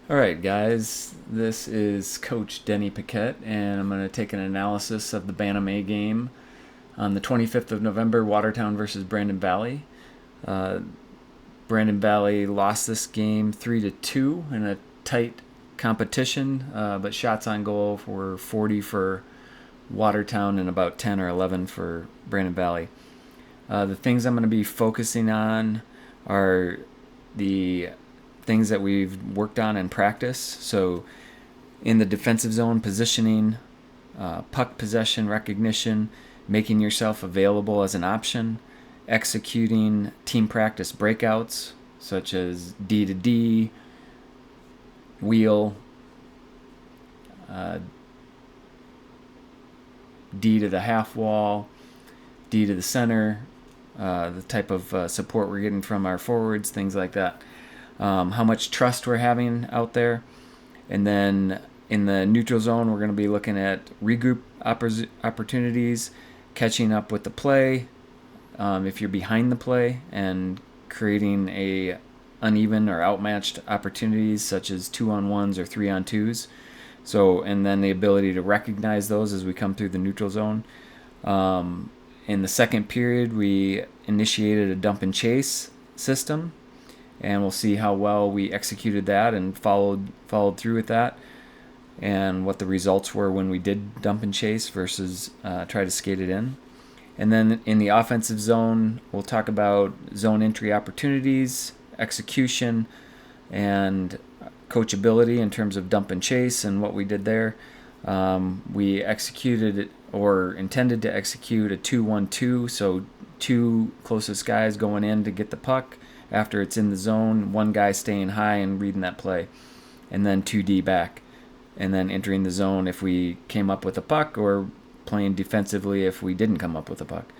All right, guys, this is Coach Denny Paquette, and I'm going to take an analysis of the Bantam A game on the 25th of November, Watertown versus Brandon Valley. Uh, Brandon Valley lost this game 3-2 in a tight competition, but shots on goal were 40 for Watertown and about 10 or 11 for Brandon Valley. The things I'm going to be focusing on are the things that we've worked on in practice. So, in the defensive zone, positioning, puck possession recognition, making yourself available as an option, executing team practice breakouts such as D to D, wheel, uh, D to the half wall, D to the center, the type of support we're getting from our forwards, things like that. How much trust we're having out there. And then in the neutral zone, we're going to be looking at regroup opportunities, catching up with the play, if you're behind the play, and creating a uneven or outmatched opportunities such as 2-on-1s or 3-on-2s. So, and then the ability to recognize those as we come through the neutral zone. In the second period, we initiated a dump and chase system, and we'll see how well we executed that and followed through with that, and what the results were when we did dump and chase versus try to skate it in. And then in the offensive zone, we'll talk about zone entry opportunities, execution, and coachability in terms of dump and chase and what we did there. We executed or intended to execute a 2-1-2, so two closest guys going in to get the puck after it's in the zone, one guy staying high and reading that play, and then 2D back, and then entering the zone if we came up with a puck, or playing defensively if we didn't come up with a puck.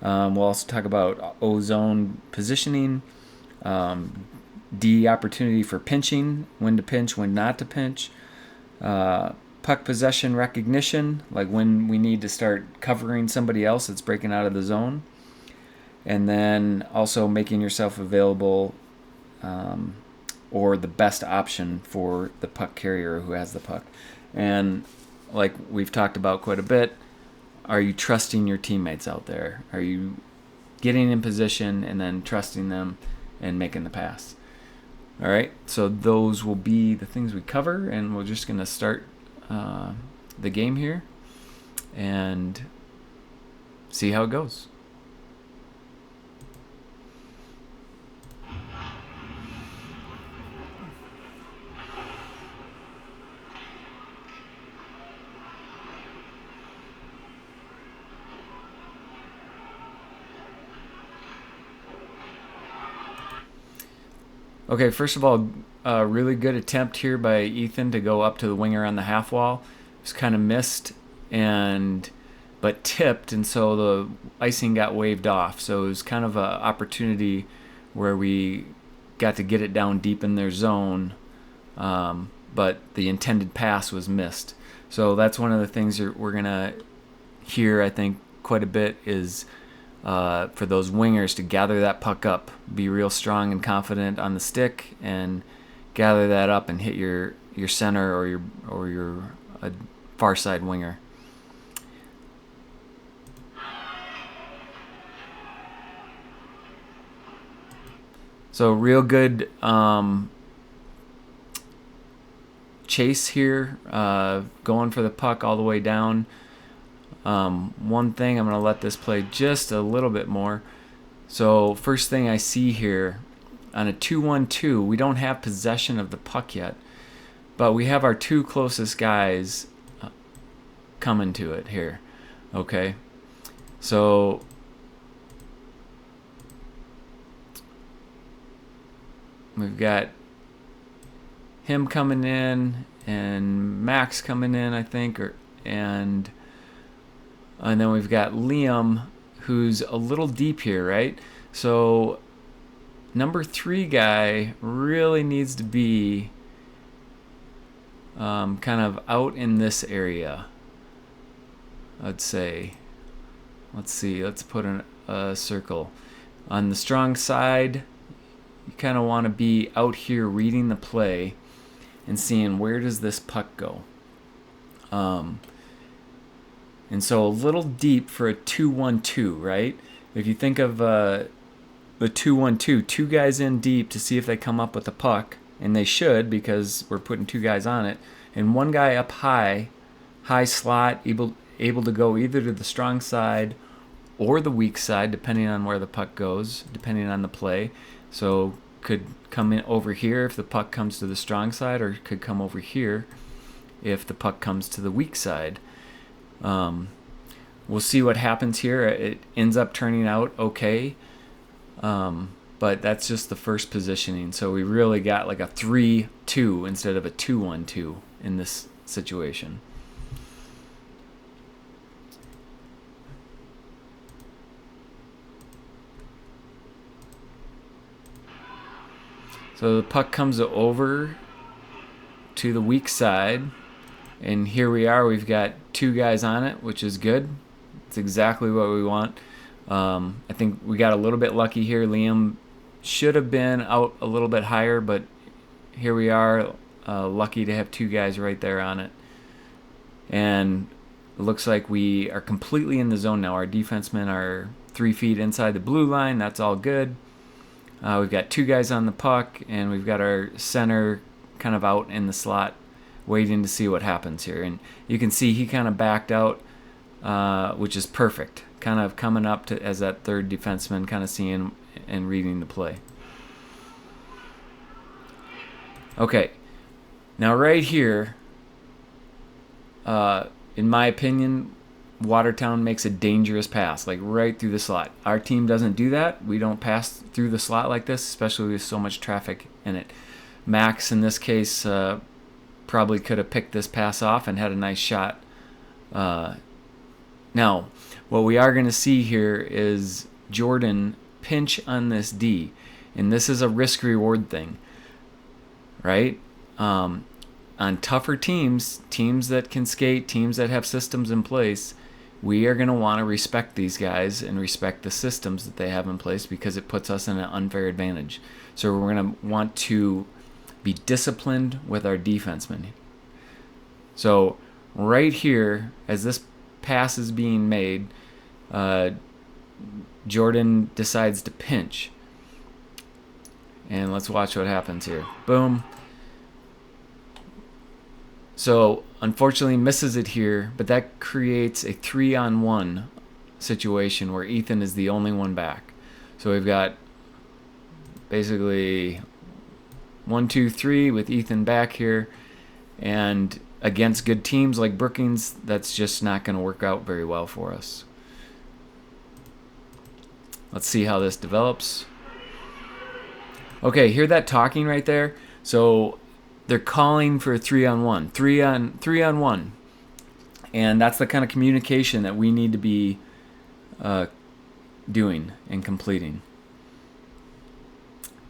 We'll also talk about O-zone positioning, D opportunity for pinching, when to pinch, when not to pinch, puck possession recognition, like when we need to start covering somebody else that's breaking out of the zone, and then also making yourself available, or the best option for the puck carrier who has the puck. And like we've talked about quite a bit, are you trusting your teammates out there? Are you getting in position and then trusting them and making the pass? All right, so those will be the things we cover, and we're just going to start the game here and see how it goes. Okay, first of all, a really good attempt here by Ethan to go up to the winger on the half wall. It was kind of missed but tipped, and so the icing got waved off. So it was kind of an opportunity where we got to get it down deep in their zone, but the intended pass was missed. So that's one of the things that we're gonna hear, I think, quite a bit is for those wingers to gather that puck up, be real strong and confident on the stick, and gather that up and hit your center or your far side winger. So real good chase here, going for the puck all the way down. One thing, I'm going to let this play just a little bit more. So first thing I see here, on a 2-1-2, we don't have possession of the puck yet, but we have our two closest guys coming to it here. Okay, so we've got him coming in and Max coming in, I think, and then we've got Liam, who's a little deep here, right? So number 3 guy really needs to be kind of out in this area, I'd say. Let's see, let's put a circle. On the strong side, you kind of want to be out here reading the play, and seeing where does this puck go. And so a little deep for a 2-1-2, right? If you think of the 2-1-2, two guys in deep to see if they come up with the puck, and they should because we're putting two guys on it, and one guy up high slot, able to go either to the strong side or the weak side, depending on where the puck goes, depending on the play. So could come in over here if the puck comes to the strong side, or could come over here if the puck comes to the weak side. We'll see what happens here. It ends up turning out okay, but that's just the first positioning. So we really got like a 3-2 instead of a 2-1-2 in this situation. So the puck comes over to the weak side, and here we are. We've got two guys on it, which is good. It's exactly what we want. I think we got a little bit lucky here. Liam should have been out a little bit higher, but here we are, lucky to have two guys right there on it. And it looks like we are completely in the zone now. Our defensemen are 3 feet inside the blue line. That's all good. We've got two guys on the puck, and we've got our center kind of out in the slot waiting to see what happens here. And you can see he kind of backed out, which is perfect. Kind of coming up to as that third defenseman, kind of seeing and reading the play. Okay, now right here, in my opinion, Watertown makes a dangerous pass, like right through the slot. Our team doesn't do that. We don't pass through the slot like this, especially with so much traffic in it. Max, in this case, probably could have picked this pass off and had a nice shot. Now, what we are going to see here is Jordan pinch on this D, and this is a risk-reward thing, right? On tougher teams that can skate, teams that have systems in place, we are going to want to respect these guys and respect the systems that they have in place, because it puts us in an unfair advantage. So we're going to want to be disciplined with our defensemen. So right here, as this pass is being made, Jordan decides to pinch. And let's watch what happens here. Boom. So unfortunately misses it here, but that creates a 3-on-1 situation where Ethan is the only one back. So we've got basically 1, 2, 3 with Ethan back here, and against good teams like Brookings, that's just not going to work out very well for us. Let's see how this develops. Okay, hear that talking right there? So they're calling for a 3-on-1, 3-on-1, and that's the kind of communication that we need to be doing and completing.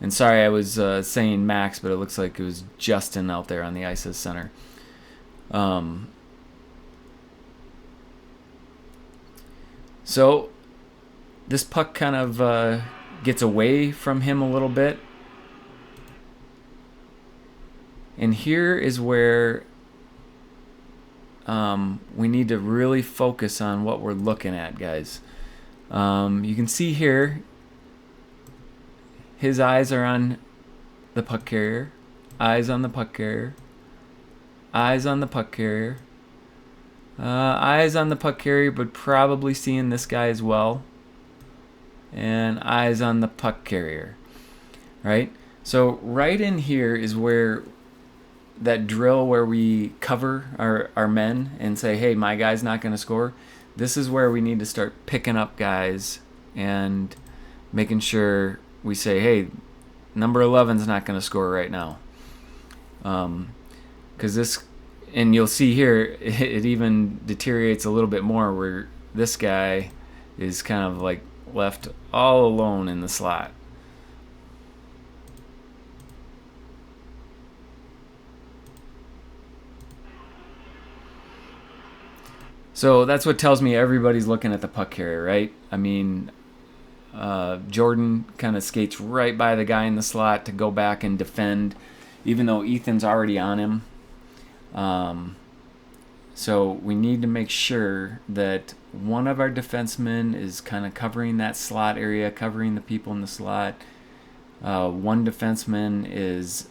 And sorry, I was saying Max, but it looks like it was Justin out there on the ice as center. So this puck kind of gets away from him a little bit. And here is where we need to really focus on what we're looking at, guys. You can see here, his eyes are on the puck carrier. Eyes on the puck carrier. Eyes on the puck carrier. Eyes on the puck carrier, but probably seeing this guy as well. And eyes on the puck carrier. Right? So right in here is where that drill where we cover our men and say, hey, my guy's not going to score. This is where we need to start picking up guys and making sure we say, hey, number 11's not going to score right now. Because this, and you'll see here, it even deteriorates a little bit more where this guy is kind of like left all alone in the slot. So that's what tells me everybody's looking at the puck carrier, right? I mean, Jordan kind of skates right by the guy in the slot to go back and defend. even though Ethan's already on him. So we need to make sure that one of our defensemen is kind of covering that slot area, covering the people in the slot. One defenseman is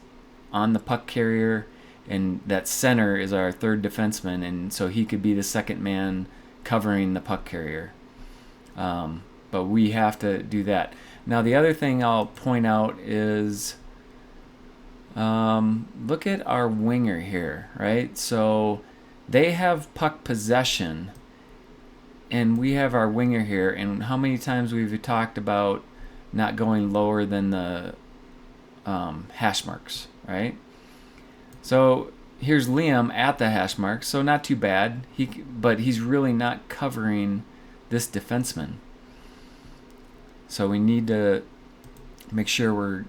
on the puck carrier, and that center is our third defenseman, and so he could be the second man covering the puck carrier. But we have to do that. Now the other thing I'll point out is look at our winger here, right? So they have puck possession, and we have our winger here, and how many times we've talked about not going lower than the hash marks, right? So here's Liam at the hash mark, so not too bad. But he's really not covering this defenseman. So we need to make sure we're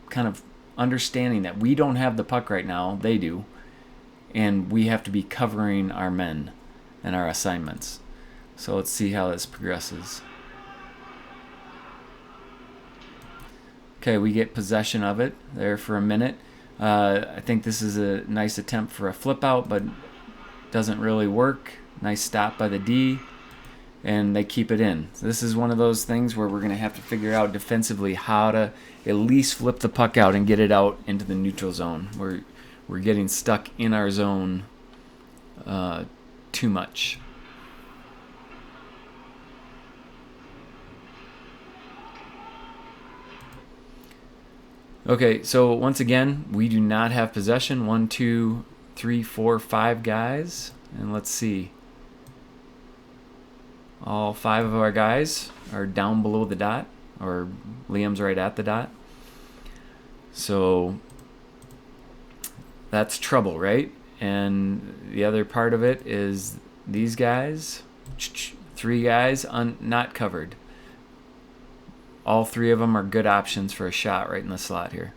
kind of understanding that we don't have the puck right now, they do, and we have to be covering our men and our assignments. So let's see how this progresses. Okay, we get possession of it there for a minute. I think this is a nice attempt for a flip out, but doesn't really work. Nice stop by the D, and they keep it in. So this is one of those things where we're going to have to figure out defensively how to at least flip the puck out and get it out into the neutral zone. We're getting stuck in our zone too much. Okay, so once again, we do not have possession. 1, 2, 3, 4, 5 guys. And let's see. All 5 of our guys are down below the dot, or Liam's right at the dot. So that's trouble, right? And the other part of it is these guys, 3 guys not covered. All 3 of them are good options for a shot right in the slot here.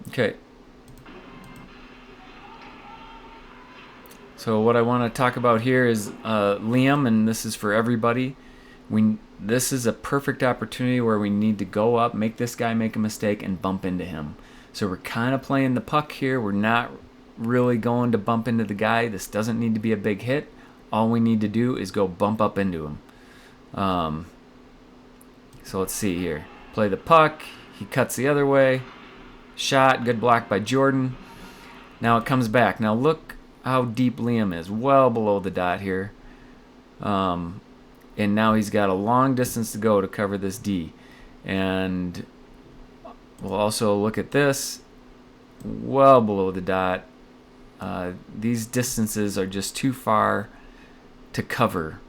Okay. So what I want to talk about here is Liam, and this is for everybody. This is a perfect opportunity where we need to go up, make this guy make a mistake, and bump into him. So we're kind of playing the puck here. We're not really going to bump into the guy. This doesn't need to be a big hit. All we need to do is go bump up into him. So let's see here. Play the puck. He cuts the other way. Shot. Good block by Jordan. Now it comes back. Now look how deep Liam is. Well below the dot here. And now he's got a long distance to go to cover this D. And we'll also look at this. Well below the dot. These distances are just too far to cover.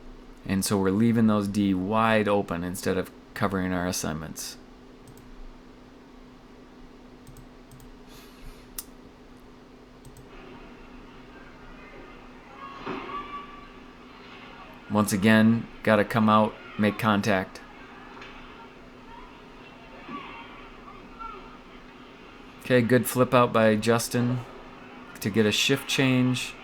And so we're leaving those D wide open instead of covering our assignments. Once again, got to come out, make contact. Okay, good flip out by Justin to get a shift change.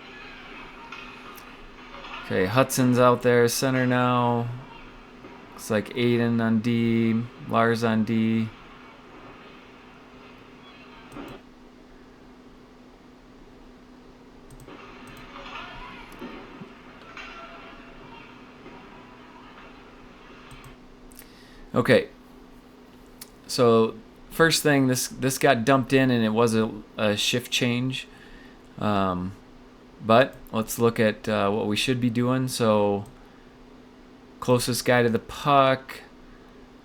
Okay, Hudson's out there, center now. Looks like Aiden on D, Lars on D. Okay, so first thing, this got dumped in and it was a shift change. But let's look at what we should be doing. So closest guy to the puck,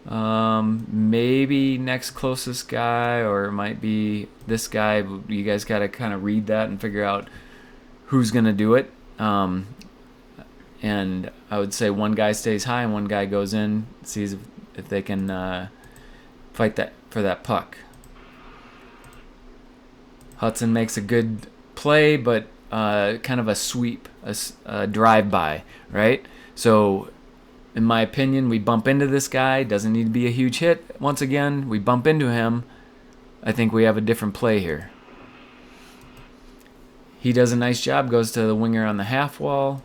maybe next closest guy, or it might be this guy. You guys got to kind of read that and figure out who's going to do it. And I would say one guy stays high and one guy goes in, sees if they can fight for that puck. Hudson makes a good play, but kind of a sweep, a drive-by, right? So in my opinion, we bump into this guy. Doesn't need to be a huge hit. Once again, we bump into him. I think we have a different play here. He does a nice job, goes to the winger on the half wall.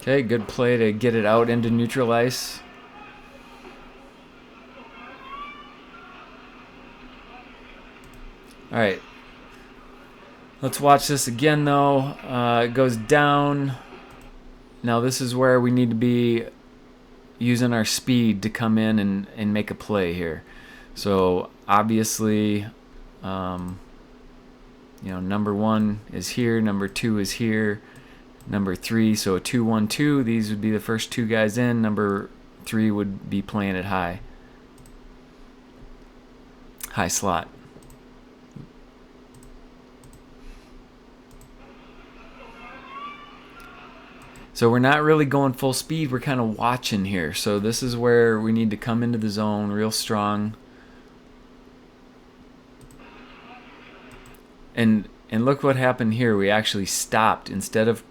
Okay, good play to get it out into neutral ice. All right. Let's watch this again, though. It goes down. Now this is where we need to be using our speed to come in and make a play here. So obviously, number 1 is here, number 2 is here, number 3, so a 2-1-2. These would be the first 2 guys in. Number 3 would be playing it high slot. So we're not really going full speed. We're kind of watching here. So this is where we need to come into the zone real strong. And look what happened here. We actually stopped instead of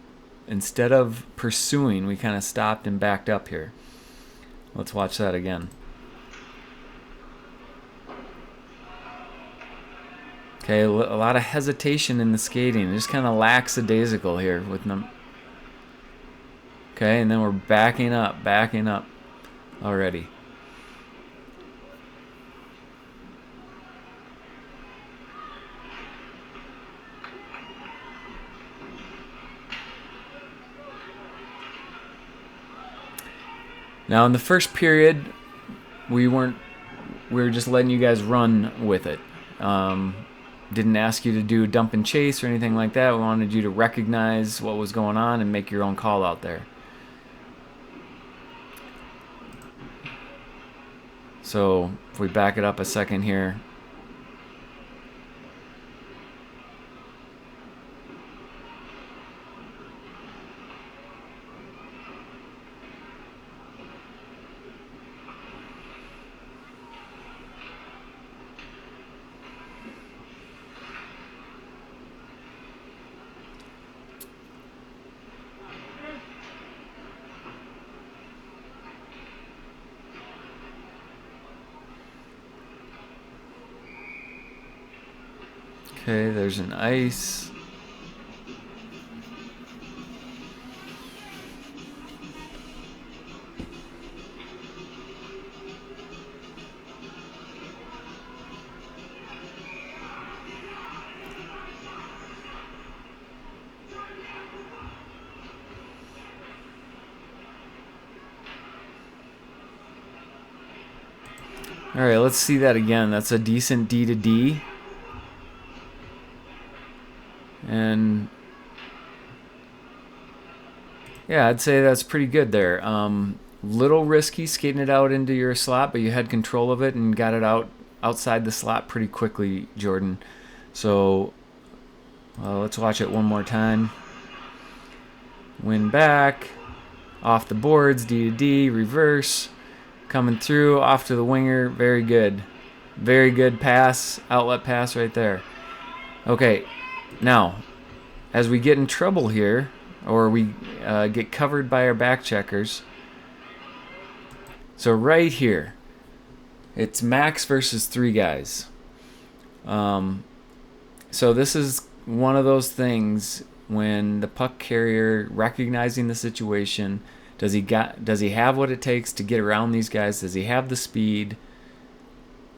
pursuing. We kind of stopped and backed up here. Let's watch that again. Okay, a lot of hesitation in the skating. Just kind of lackadaisical here with them. Okay, and then we're backing up already. Now in the first period, we were just letting you guys run with it. Didn't ask you to do dump and chase or anything like that. We wanted you to recognize what was going on and make your own call out there. So if we back it up a second here. Okay, there's an ice. All right, let's see that again. That's a decent D to D. And yeah, I'd say that's pretty good there. Little risky skating it out into your slot, but you had control of it and got it outside the slot pretty quickly, Jordan. So let's watch it one more time. Win back, off the boards, D to D, reverse, coming through, off to the winger. Very good. Very good pass, outlet pass right there. Okay. Now, as we get in trouble here, or we get covered by our back checkers, so right here, it's Max versus 3 guys. So this is one of those things when the puck carrier recognizing the situation, does he have what it takes to get around these guys? Does he have the speed?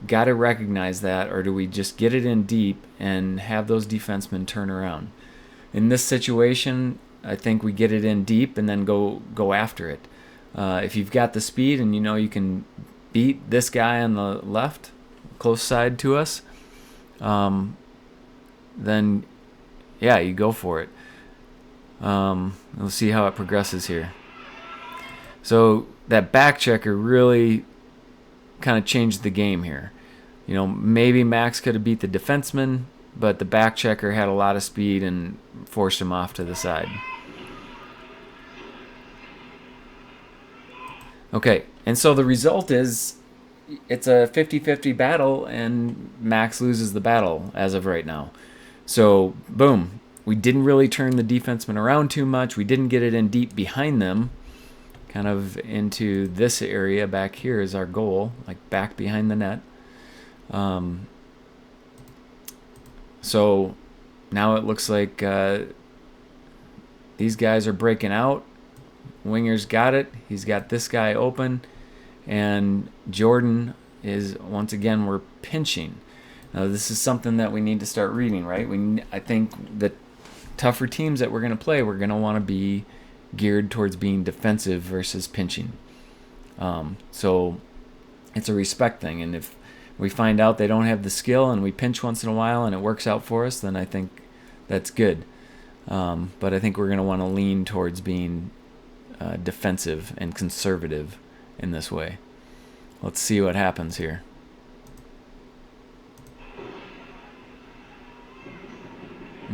Got to recognize that, or do we just get it in deep and have those defensemen turn around? In this situation, I think we get it in deep and then go after it. If you've got the speed and you know you can beat this guy on the left, close side to us, then yeah, you go for it. We'll see how it progresses here. So that back checker really kind of changed the game here. You know, maybe Max could have beat the defenseman, but the back checker had a lot of speed and forced him off to the side. Okay, and so the result is it's a 50-50 battle, and Max loses the battle as of right now. So, boom. We didn't really turn the defenseman around too much. We didn't get it in deep behind them. Kind of into this area back here is our goal, like back behind the net. So now it looks like these guys are breaking out. Winger's got it. He's got this guy open. And Jordan is, once again, we're pinching. Now, this is something that we need to start reading, right? I think the tougher teams that we're going to play, we're going to want to be geared towards being defensive versus pinching. So it's a respect thing. And if we find out they don't have the skill and we pinch once in a while and it works out for us, then I think that's good. But I think we're going to want to lean towards being defensive and conservative in this way. Let's see what happens here.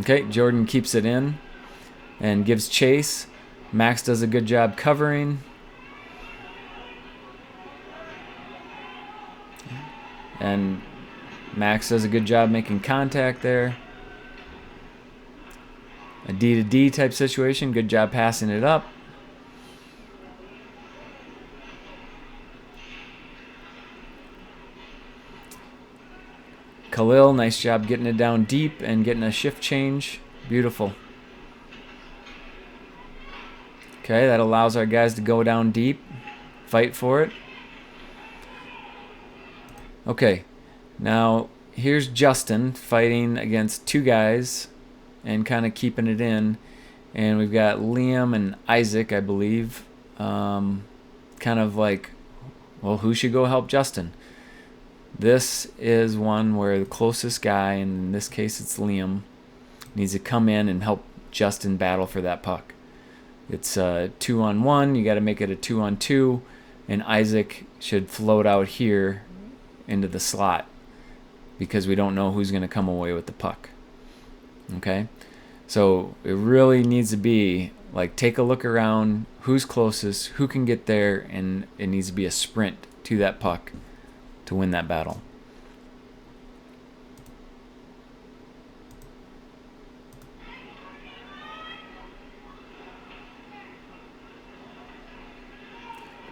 Okay, Jordan keeps it in and gives chase. Max does a good job covering. And Max does a good job making contact there. A D to D type situation. Good job passing it up. Khalil, nice job getting it down deep and getting a shift change. Beautiful. Okay, that allows our guys to go down deep, fight for it. Okay, now here's Justin fighting against two guys and kind of keeping it in. And we've got Liam and Isaac, I believe, kind of like, well, who should go help Justin? This is one where the closest guy, and in this case it's Liam, needs to come in and help Justin battle for that puck. It's a 2-on-1. You got to make it a 2-on-2, and Isaac should float out here into the slot because we don't know who's going to come away with the puck. Okay? So it really needs to be like take a look around, who's closest, who can get there, and it needs to be a sprint to that puck to win that battle.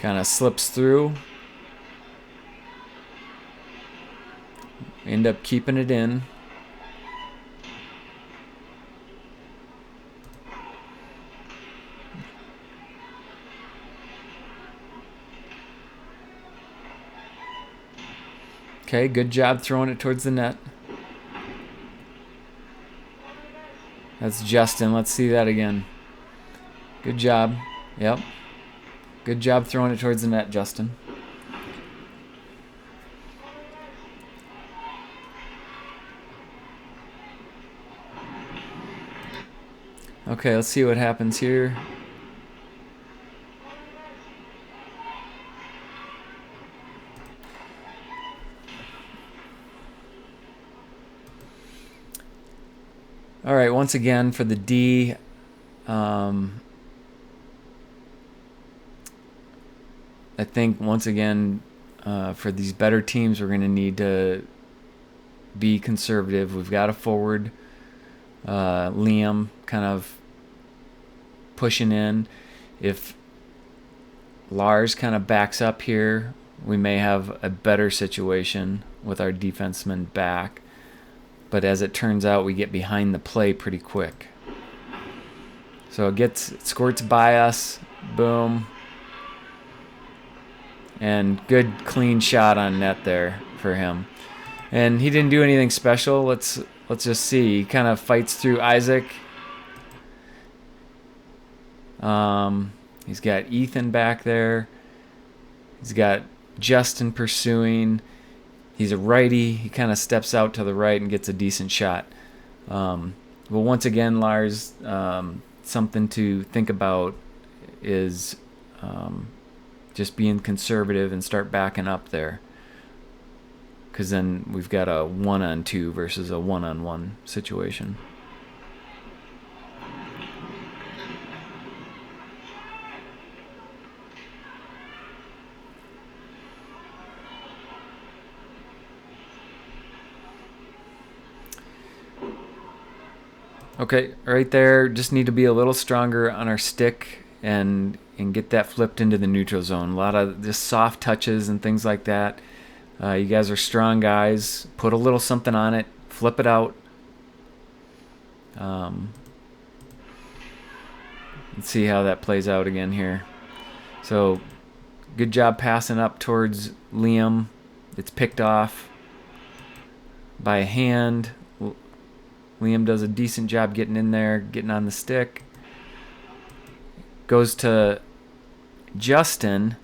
Kind of slips through. End up keeping it in. Okay, good job throwing it towards the net. That's Justin. Let's see that again. Good job. Yep. Good job throwing it towards the net, Justin. Okay, let's see what happens here. All right, once again for the D, I think once again for these better teams, we're going to need to be conservative. We've got a forward, Liam, kind of pushing in. If Lars kind of backs up here, we may have a better situation with our defenseman back. But as it turns out, we get behind the play pretty quick. So it squirts by us. Boom. And good clean shot on net there for him. And he didn't do anything special. Let's just see. He kind of fights through Isaac. He's got Ethan back there. He's got Justin pursuing. He's a righty. He kind of steps out to the right and gets a decent shot. But once again, Lars, something to think about is just being conservative and start backing up there. because then we've got a 1-on-2 versus a 1-on-1 situation. Okay, right there, just need to be a little stronger on our stick and get that flipped into the neutral zone. A lot of just soft touches and things like that. You guys are strong guys. Put a little something on it. Flip it out. Let's see how that plays out again here. So, good job passing up towards Liam. It's picked off by a hand. Liam does a decent job getting in there, getting on the stick. Goes to Justin,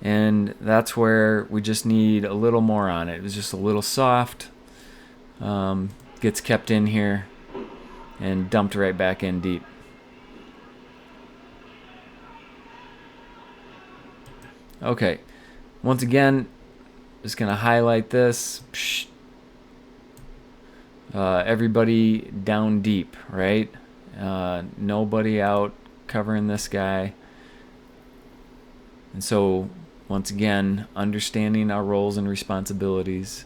and that's where we just need a little more on it. It was just a little soft. Gets kept in here and dumped right back in deep. Okay, once again, just going to highlight this. Everybody down deep, right? Nobody out covering this guy. And so, once again, understanding our roles and responsibilities.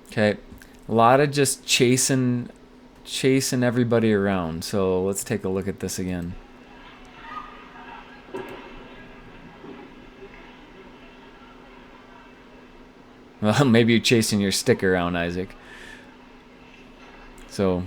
Okay, a lot of just chasing everybody around. So let's take a look at this again. Well, maybe you're chasing your stick around, Isaac. So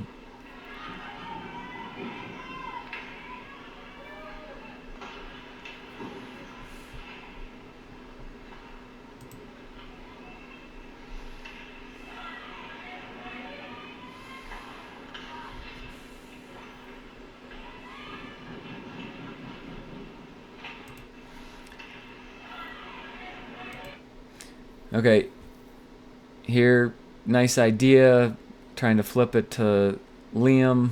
okay, here, nice idea, trying to flip it to Liam.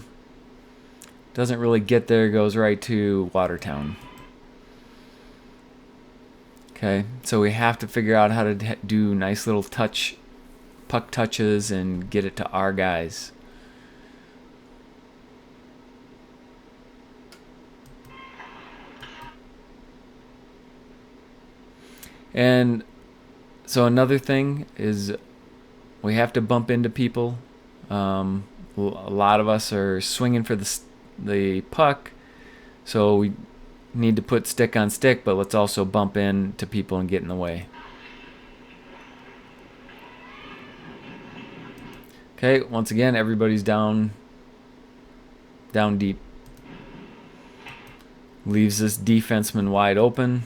Doesn't really get there, goes right to Watertown. Okay, so we have to figure out how to do nice little puck touches and get it to our guys. And so another thing is we have to bump into people. A lot of us are swinging for the puck, so we need to put stick on stick, but let's also bump into people and get in the way. Okay, once again, everybody's down deep. Leaves this defenseman wide open.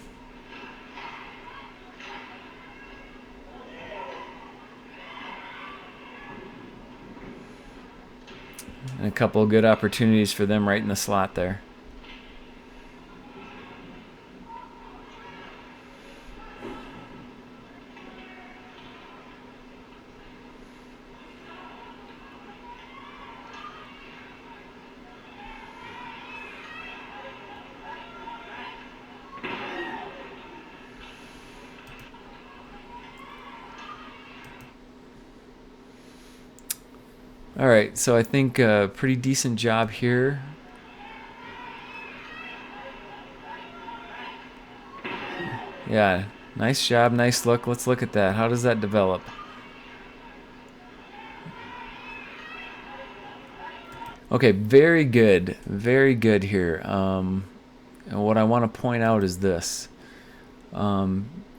And a couple of good opportunities for them right in the slot there. All right, so I think a pretty decent job here. Yeah, nice job, nice look. Let's look at that. How does that develop? Okay, very good here. And what I want to point out is this.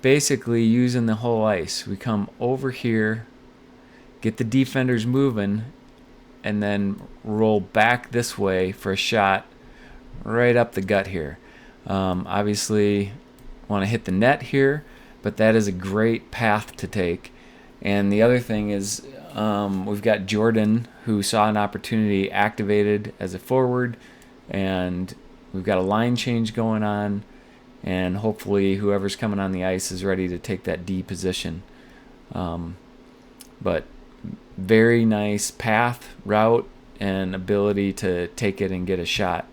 Basically, using the whole ice, we come over here, get the defenders moving, and then roll back this way for a shot right up the gut here. Obviously, want to hit the net here, but that is a great path to take. And the other thing is we've got Jordan, who saw an opportunity, activated as a forward, and we've got a line change going on, and hopefully whoever's coming on the ice is ready to take that D position. But very nice path, route, and ability to take it and get a shot.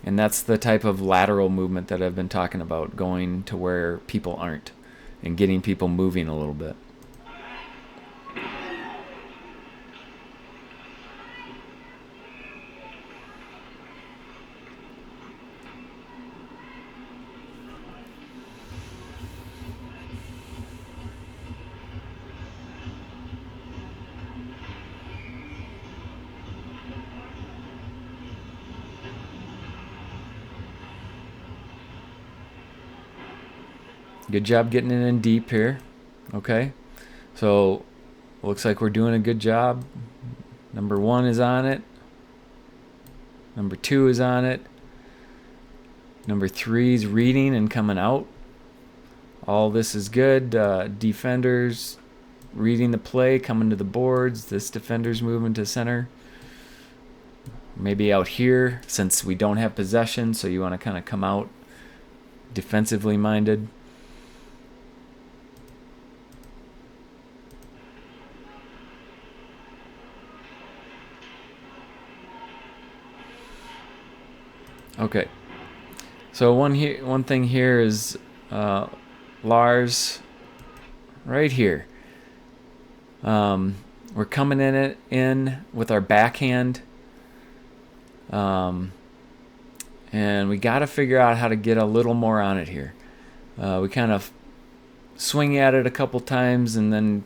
And that's the type of lateral movement that I've been talking about, going to where people aren't and getting people moving a little bit. Good job getting it in deep here. Okay, so looks like we're doing a good job. Number 1 is on it. Number 2 is on it. Number 3 is reading and coming out. All this is good. Defenders reading the play, coming to the boards. This defender's moving to center. Maybe out here, since we don't have possession, so you want to kind of come out defensively minded. Okay, so one thing here is Lars right here. We're coming in with our backhand, and we got to figure out how to get a little more on it here. We kind of swing at it a couple times and then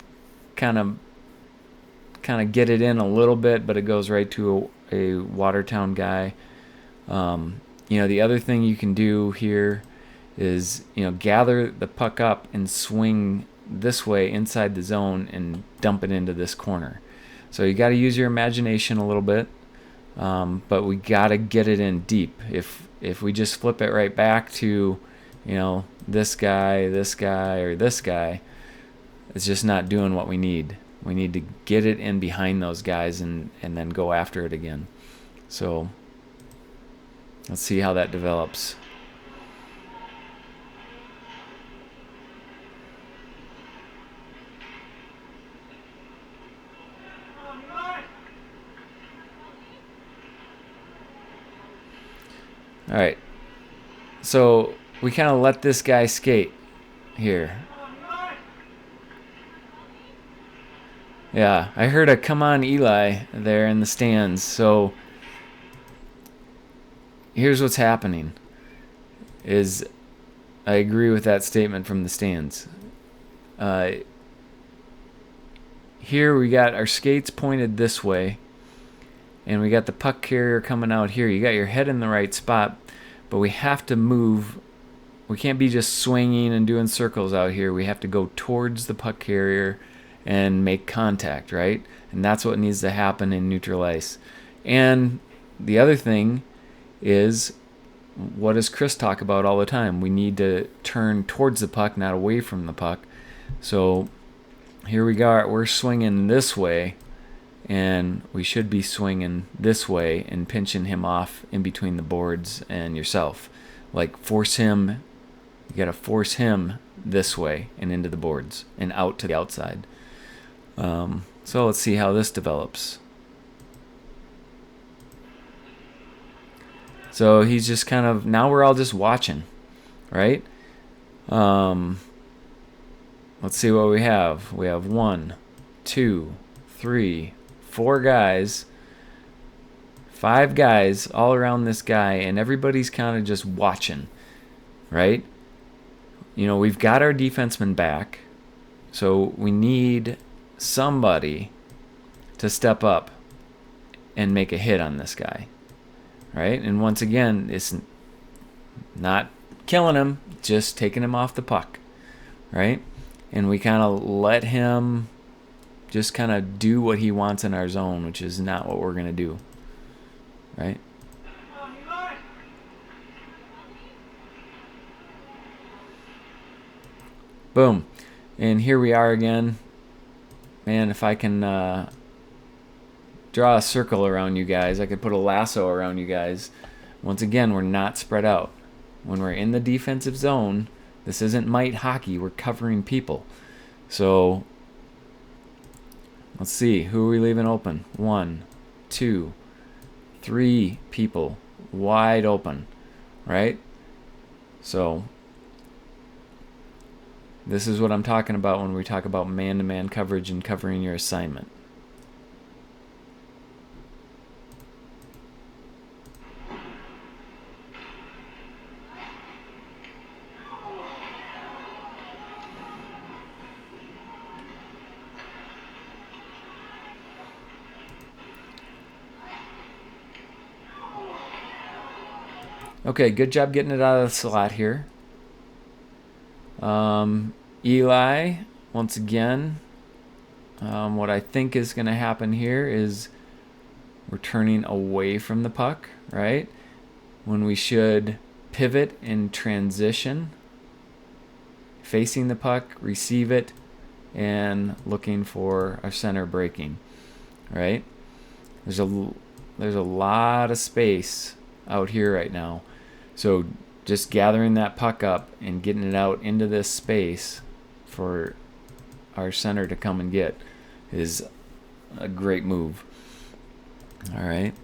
kind of get it in a little bit, but it goes right to a Watertown guy. The other thing you can do here is, gather the puck up and swing this way inside the zone and dump it into this corner. So you got to use your imagination a little bit, but we got to get it in deep. If we just flip it right back to, this guy, or this guy, it's just not doing what we need. We need to get it in behind those guys and then go after it again. So let's see how that develops. All right. So we kind of let this guy skate here. Yeah, I heard a "come on, Eli" there in the stands. So here's what's happening. I agree with that statement from the stands. Here we got our skates pointed this way, and we got the puck carrier coming out here. You got your head in the right spot, but we have to move. We can't be just swinging and doing circles out here. We have to go towards the puck carrier and make contact, right? And that's what needs to happen in neutral ice. And the other thing is, what does Chris talk about all the time? We need to turn towards the puck, not away from the puck. So here we go. We're swinging this way, and we should be swinging this way and pinching him off in between the boards and yourself. Like, force him. You got to force him this way and into the boards and out to the outside. So let's see how this develops. So he's just kind of, now we're all just watching, right? Let's see what we have. We have 1, 2, 3, 4 guys, 5 guys all around this guy, and everybody's kind of just watching, right? We've got our defenseman back, so we need somebody to step up and make a hit on this guy, right? And once again, it's not killing him, just taking him off the puck, right? And we kind of let him just kind of do what he wants in our zone, which is not what we're going to do, right? Boom. And here we are again. Man, if I can draw a circle around you guys, I could put a lasso around you guys. Once again, we're not spread out. When we're in the defensive zone, This isn't might hockey. We're covering people. So let's see. Who are we leaving open? 1, 2, 3 people wide open, right? So this is what I'm talking about when we talk about man-to-man coverage and covering your assignment. Okay, good job getting it out of the slot here. Eli, once again, what I think is going to happen here is we're turning away from the puck, right? When we should pivot and transition, facing the puck, receive it, and looking for our center breaking, right? There's a lot of space out here right now. So just gathering that puck up and getting it out into this space for our center to come and get is a great move. All right.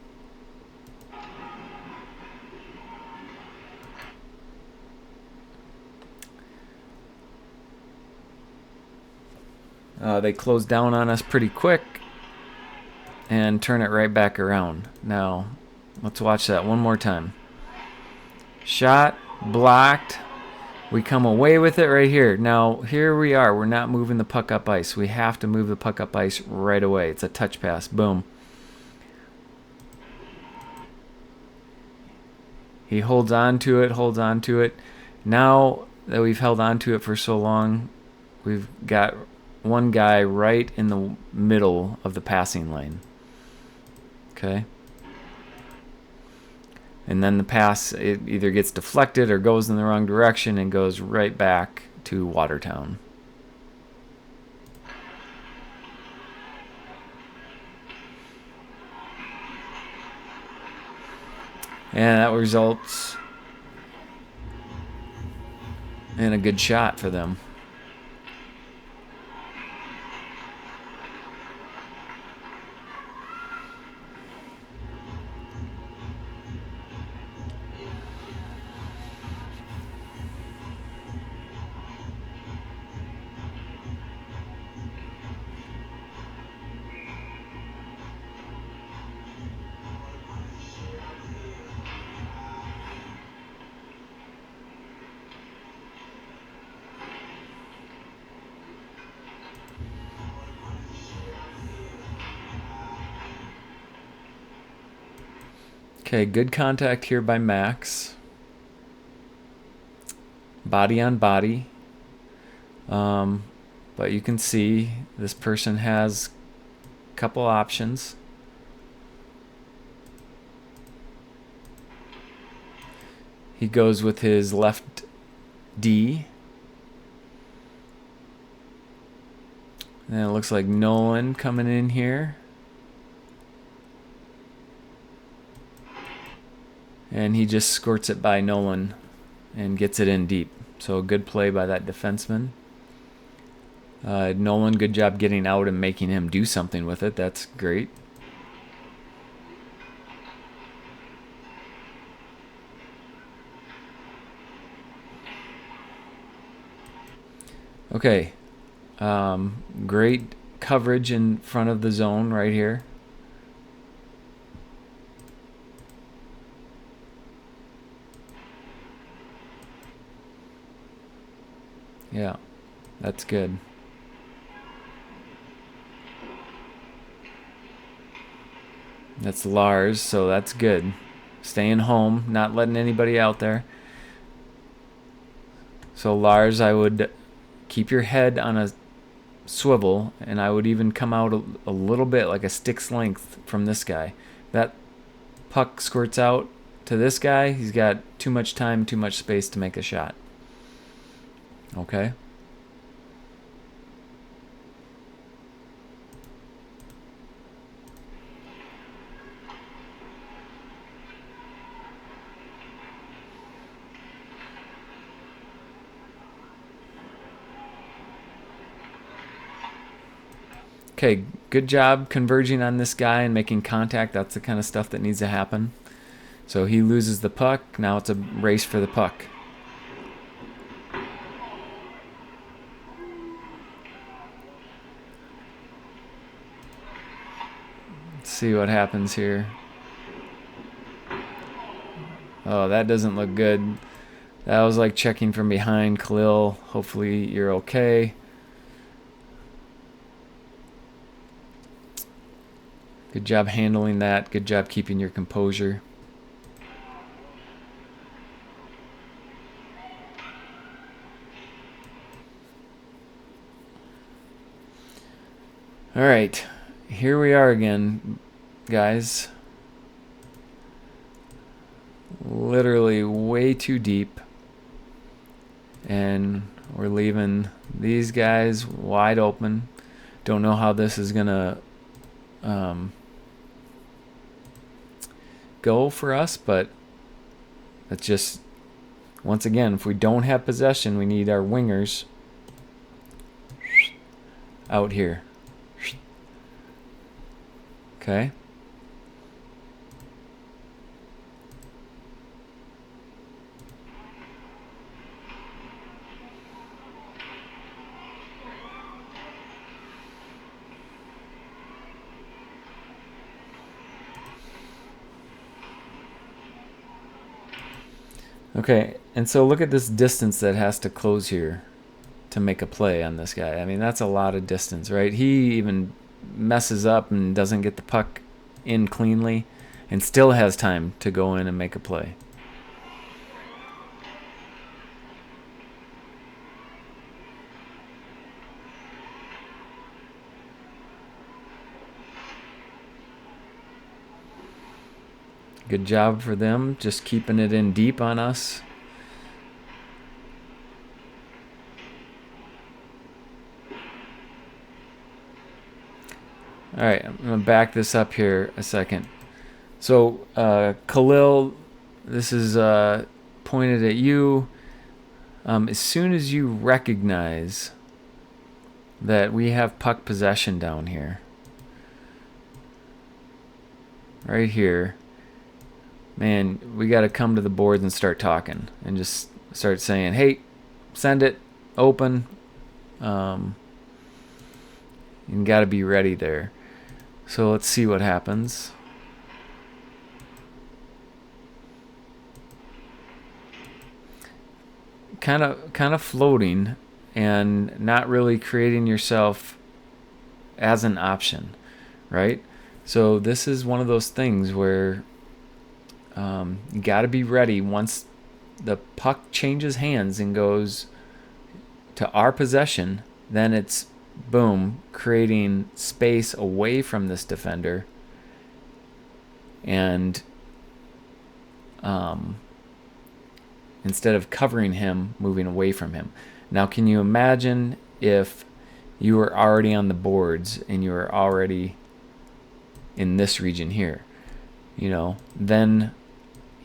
They close down on us pretty quick and turn it right back around. Now, let's watch that one more time. Shot, blocked. We come away with it right here. Now, here we are. We're not moving the puck up ice. We have to move the puck up ice right away. It's a touch pass. Boom. He holds on to it, holds on to it. Now that we've held on to it for so long, we've got one guy right in the middle of the passing lane. Okay? And then the pass, it either gets deflected or goes in the wrong direction and goes right back to Watertown. And that results in a good shot for them. Okay, good contact here by Max. Body on body. But you can see this person has a couple options. He goes with his left D. And it looks like Nolan coming in here. And he just squirts it by Nolan and gets it in deep. So a good play by that defenseman. Nolan, good job getting out and making him do something with it. That's great. Okay. Great coverage in front of the zone right here. Yeah, that's good. That's Lars, so that's good. Staying home, not letting anybody out there. So Lars, I would keep your head on a swivel, and I would even come out a little bit, like a stick's length from this guy. That puck squirts out to this guy, he's got too much time, too much space to make a shot. Okay? Okay, good job converging on this guy and making contact. That's the kind of stuff that needs to happen. So he loses the puck. Now it's a race for the puck. Let's see what happens here. Oh, that doesn't look good. That was like checking from behind. Khalil, hopefully you're okay. Good job handling that. Good job keeping your composure. All right, here we are again, guys. Literally way too deep. And we're leaving these guys wide open. Don't know how this is going to go for us, but it's just, once again, if we don't have possession, we need our wingers out here. Okay. Okay, and so look at this distance that has to close here to make a play on this guy. I mean, that's a lot of distance, right? He even messes up and doesn't get the puck in cleanly and still has time to go in and make a play. Good job for them, just keeping it in deep on us. All right, I'm going to back this up here a second. So, Khalil, this is pointed at you. As soon as you recognize that we have puck possession down here, right here, man, we got to come to the boards and start talking and just start saying, hey, send it, open. You got to be ready there. So let's see what happens. Kind of floating and not really creating yourself as an option, right? So this is one of those things where you got to be ready once the puck changes hands and goes to our possession. Then it's boom, creating space away from this defender, and instead of covering him, moving away from him. Now, can you imagine if you were already on the boards and you were already in this region here? You know, then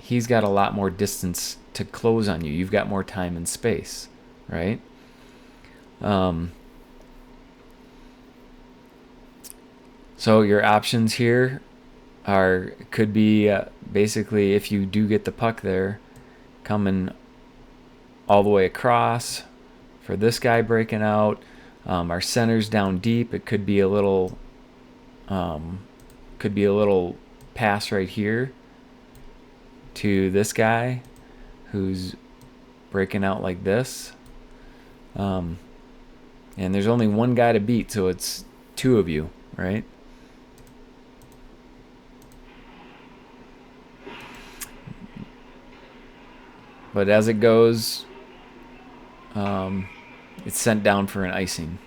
he's got a lot more distance to close on you. You've got more time and space, right? So your options here could be basically, if you do get the puck there, coming all the way across for this guy breaking out. Our center's down deep. It could be a little pass right here to this guy who's breaking out like this. And there's only one guy to beat, so it's two of you, right? But as it goes, it's sent down for an icing.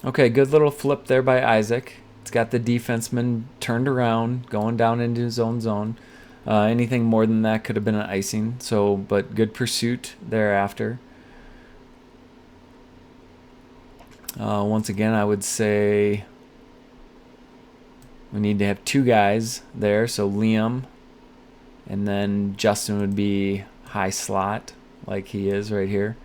Okay, good little flip there by Isaac. It's got the defenseman turned around, going down into his own zone. Anything more than that could have been an icing. So, but good pursuit thereafter. Once again, I would say we need to have two guys there. So Liam, and then Justin would be high slot, like he is right here.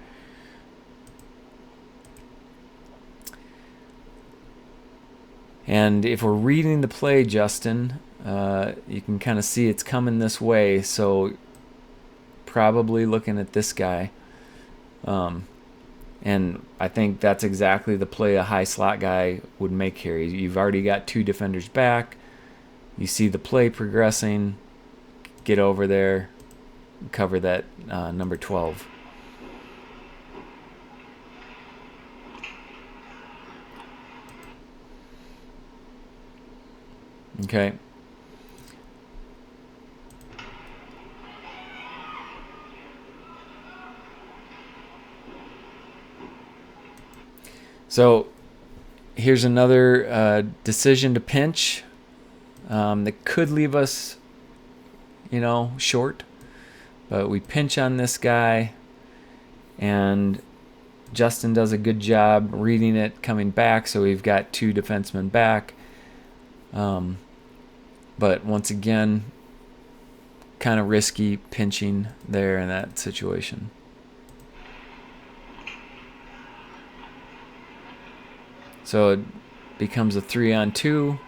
And if we're reading the play, Justin, you can kind of see it's coming this way. So probably looking at this guy. And I think that's exactly the play a high slot guy would make here. You've already got two defenders back. You see the play progressing. Get over there. Cover that number 12. Okay. So here's another decision to pinch that could leave us, short. But we pinch on this guy, and Justin does a good job reading it, coming back. So we've got two defensemen back. But once again, kind of risky pinching there in that situation. So it becomes a 3-on-2.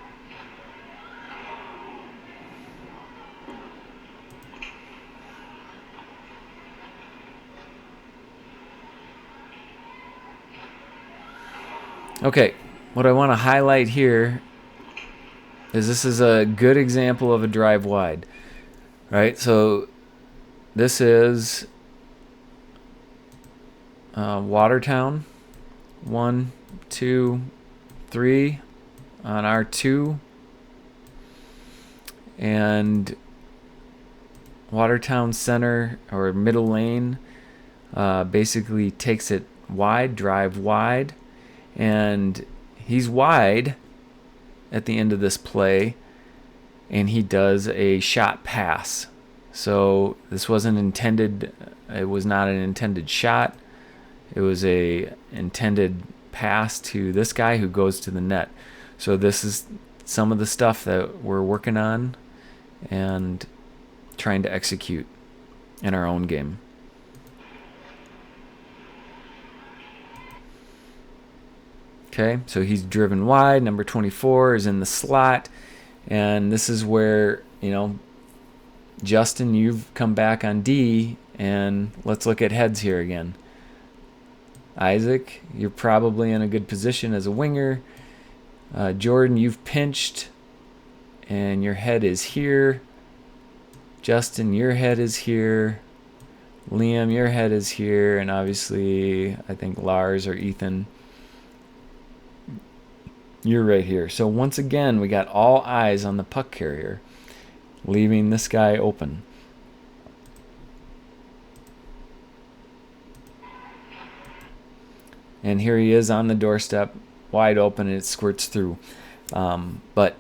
Okay, what I want to highlight here is this is a good example of a drive wide, right? So this is Watertown, 1, 2, 3 on R2, and Watertown center or middle lane basically takes it wide, drive wide, and he's wide at the end of this play, and he does a shot pass. So this wasn't intended. It was not an intended shot. It was a intended pass to this guy who goes to the net. So this is some of the stuff that we're working on and trying to execute in our own game. Okay, so he's driven wide. Number 24 is in the slot. And this is where, Justin, you've come back on D. And let's look at heads here again. Isaac, you're probably in a good position as a winger. Jordan, you've pinched. And your head is here. Justin, your head is here. Liam, your head is here. And obviously, I think Lars or Ethan, you're right here. So once again, we got all eyes on the puck carrier, leaving this guy open. And here he is on the doorstep, wide open, and it squirts through. But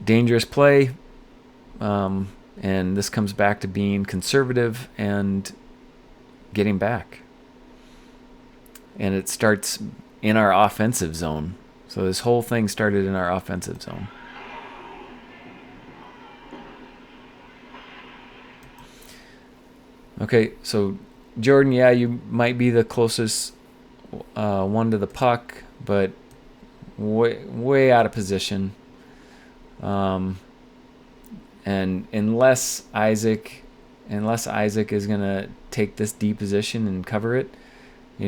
dangerous play, and this comes back to being conservative and getting back. And it starts in our offensive zone. So this whole thing started in our offensive zone. Okay, so Jordan, yeah, you might be the closest one to the puck, but way out of position. And unless Isaac is gonna take this D position and cover it, we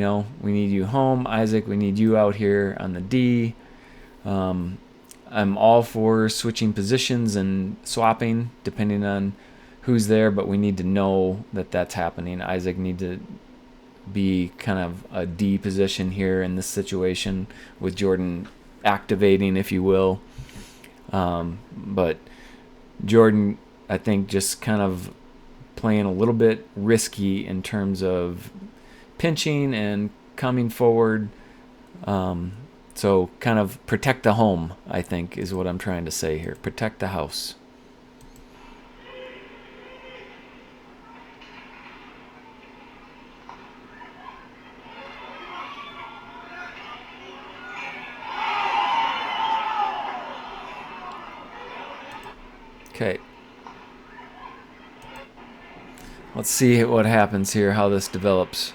need you home. Isaac, we need you out here on the D. I'm all for switching positions and swapping depending on who's there, but we need to know that that's happening. Isaac need to be kind of a D position here in this situation with Jordan activating, if you will. But Jordan, I think, just kind of playing a little bit risky in terms of pinching and coming forward. So kind of protect the home, I think, is what I'm trying to say here. Protect the house. Okay. Let's see what happens here, how this develops.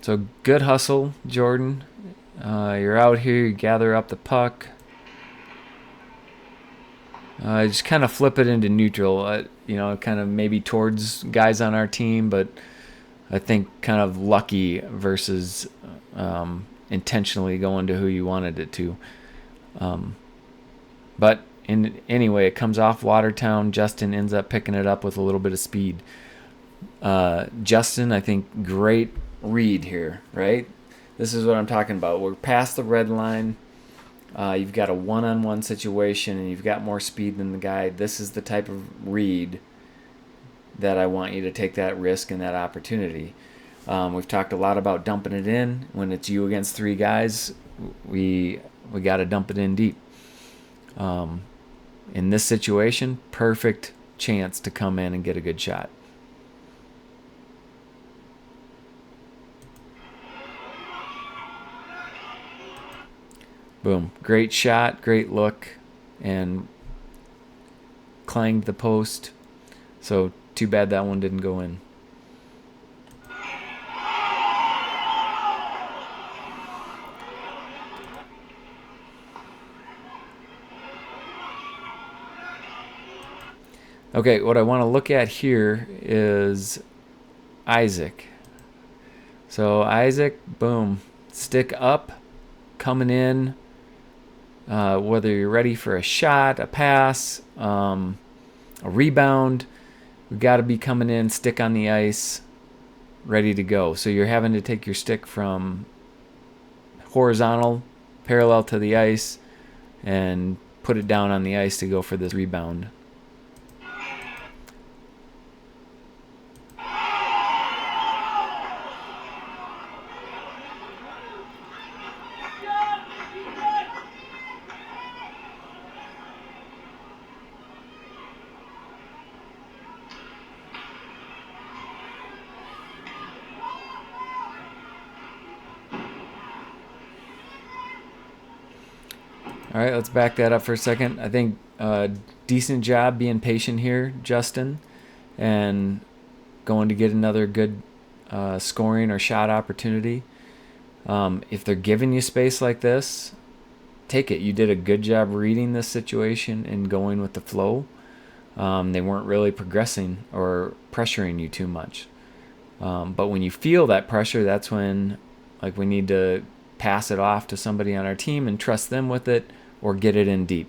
So good hustle, Jordan. You're out here, you gather up the puck. Just kind of flip it into neutral, kind of maybe towards guys on our team, but I think kind of lucky versus intentionally going to who you wanted it to. But anyway, it comes off Watertown. Justin ends up picking it up with a little bit of speed. Justin, I think, great read here, right? This is what I'm talking about. We're past the red line. You've got a one-on-one situation, and you've got more speed than the guy. This is the type of read that I want you to take that risk and that opportunity. We've talked a lot about dumping it in. When it's you against three guys, we got to dump it in deep. In this situation, perfect chance to come in and get a good shot. Boom. Great shot, great look, and clanged the post. So too bad that one didn't go in. Okay, what I want to look at here is Isaac. So Isaac, boom, stick up, coming in. Whether you're ready for a shot, a pass, a rebound, we've got to be coming in, stick on the ice, ready to go. So you're having to take your stick from horizontal, parallel to the ice, and put it down on the ice to go for this rebound. All right, let's back that up for a second. I think decent job being patient here, Justin, and going to get another good scoring or shot opportunity. If they're giving you space like this, take it. You did a good job reading this situation and going with the flow. They weren't really progressing or pressuring you too much. But when you feel that pressure, that's when we need to pass it off to somebody on our team and trust them with it, or get it in deep.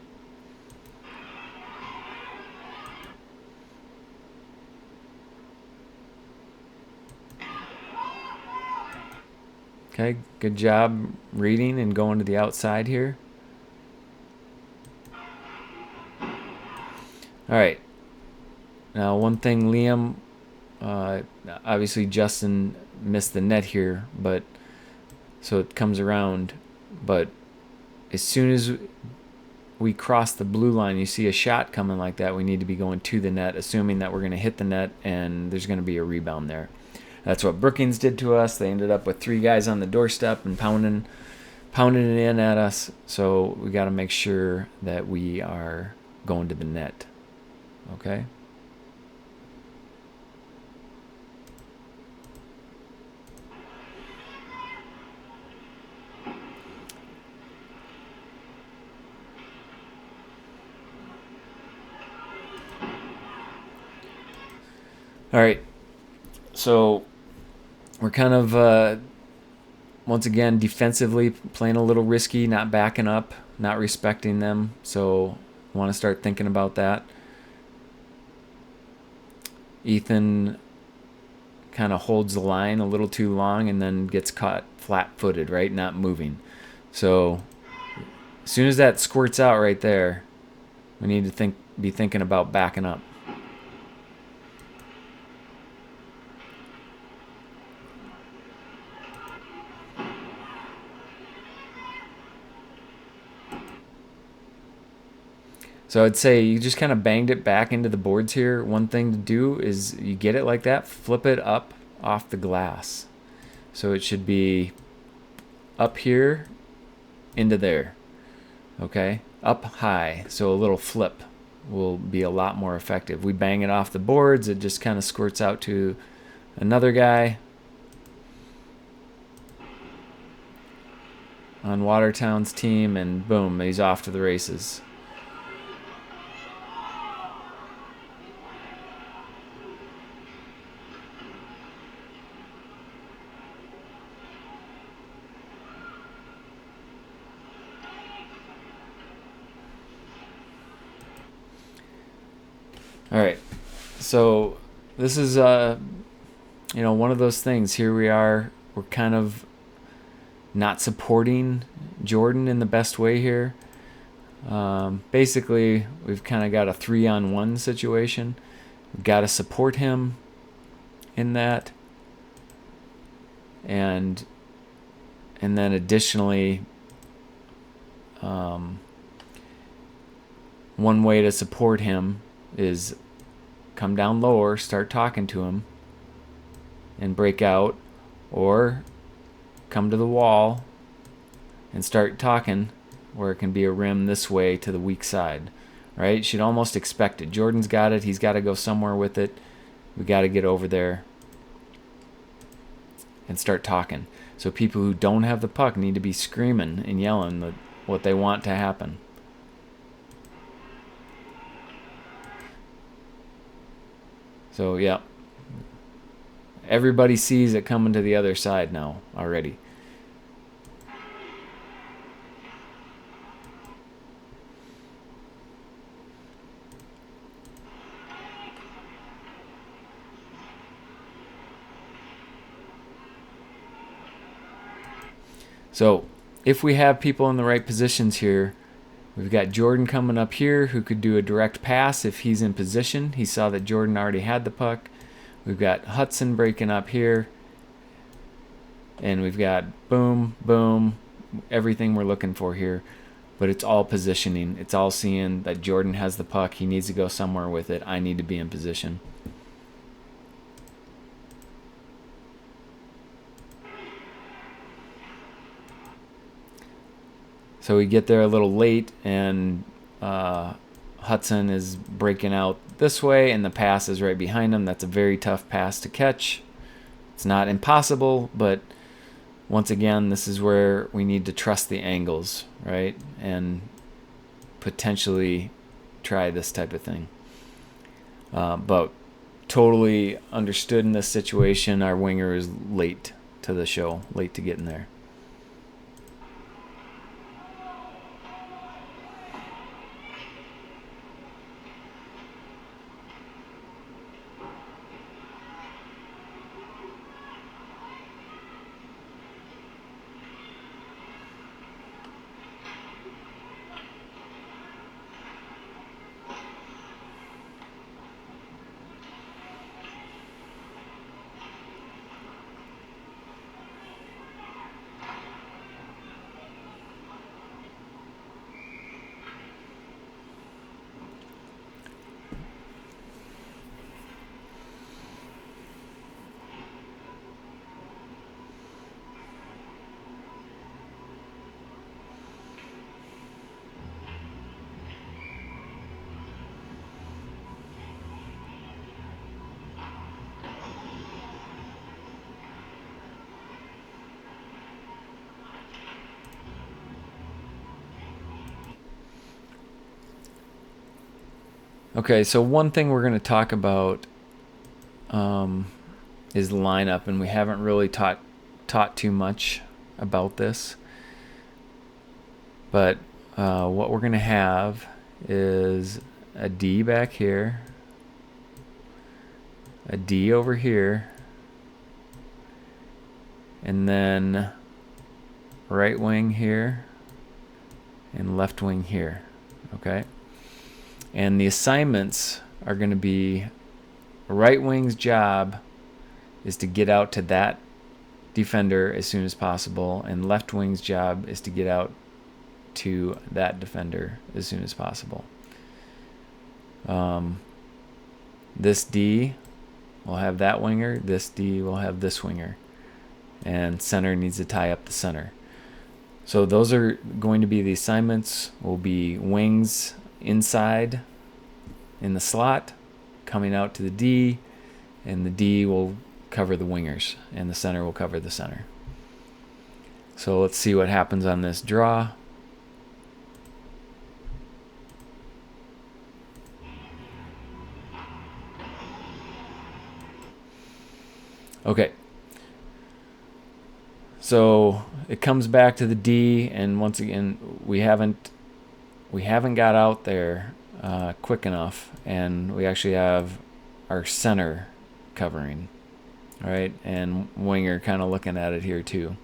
Okay, good job reading and going to the outside here. All right. Now, one thing, Liam, obviously Justin missed the net here, but so it comes around. But as soon as we cross the blue line, you see a shot coming like that, we need to be going to the net, assuming that we're going to hit the net and there's going to be a rebound there. That's what Brookings did to us. They ended up with three guys on the doorstep and pounding it in at us. So we got to make sure that we are going to the net. Okay? All right. So we're kind of, once again, defensively playing a little risky, not backing up, not respecting them. So want to start thinking about that. Ethan kind of holds the line a little too long and then gets caught flat-footed, right? Not moving. So as soon as that squirts out right there, we need to be thinking about backing up. So I'd say you just kind of banged it back into the boards here. One thing to do is you get it like that, flip it up off the glass. So it should be up here into there. Okay? Up high. So a little flip will be a lot more effective. We bang it off the boards, it just kind of squirts out to another guy on Watertown's team, and boom, he's off to the races. All right, so this is one of those things. Here we are. We're kind of not supporting Jordan in the best way here. Basically, we've kind of got a 3-on-1 situation. We've got to support him in that, and then additionally, one way to support him is come down lower, start talking to him, and break out, or come to the wall and start talking where it can be a rim this way to the weak side. Right? You should almost expect it. Jordan's got it. He's got to go somewhere with it. We got to get over there and start talking. So people who don't have the puck need to be screaming and yelling what they want to happen. So, yeah. Everybody sees it coming to the other side now already. So, if we have people in the right positions here, we've got Jordan coming up here who could do a direct pass if he's in position. He saw that Jordan already had the puck. We've got Hudson breaking up here. And we've got boom, boom, everything we're looking for here. But it's all positioning. It's all seeing that Jordan has the puck. He needs to go somewhere with it. I need to be in position. So we get there a little late, and Hudson is breaking out this way, and the pass is right behind him. That's a very tough pass to catch. It's not impossible, but once again, this is where we need to trust the angles, right? And potentially try this type of thing. But totally understood in this situation. Our winger is late to the show, late to getting there. Okay, so one thing we're going to talk about is the lineup, and we haven't really taught too much about this. But what we're going to have is a D back here, a D over here, and then right wing here and left wing here. Okay? And the assignments are going to be right wing's job is to get out to that defender as soon as possible, and left wing's job is to get out to that defender as soon as possible. This D will have that winger. This D will have this winger. And center needs to tie up the center. So those are going to be the assignments. Will be wings inside in the slot, coming out to the D, and the D will cover the wingers, and the center will cover the center. So let's see what happens on this draw. Okay. So it comes back to the D, and once again, we haven't got out there quick enough, and we actually have our center covering, all right, and winger kind of looking at it here too.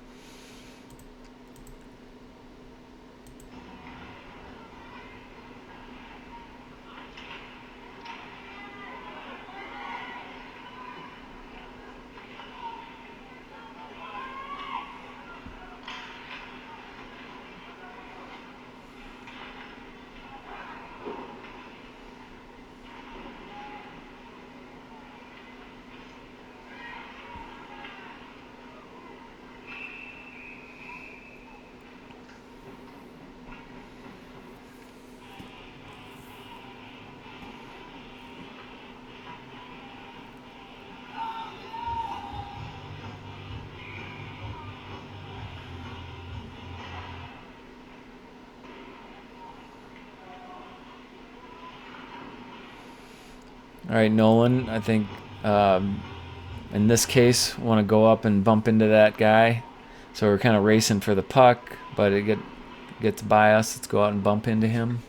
All right, Nolan, I think in this case, want to go up and bump into that guy. So we're kind of racing for the puck, but it gets by us. Let's go out and bump into him.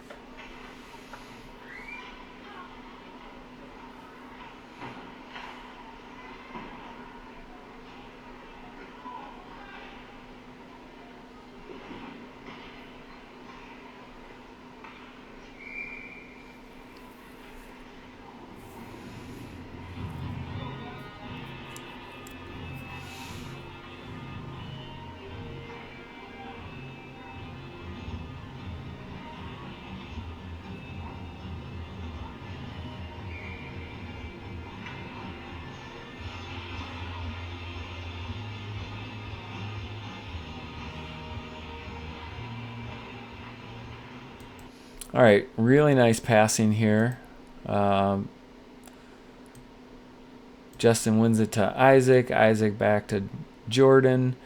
All right, really nice passing here. Justin wins it to Isaac. Isaac back to Jordan.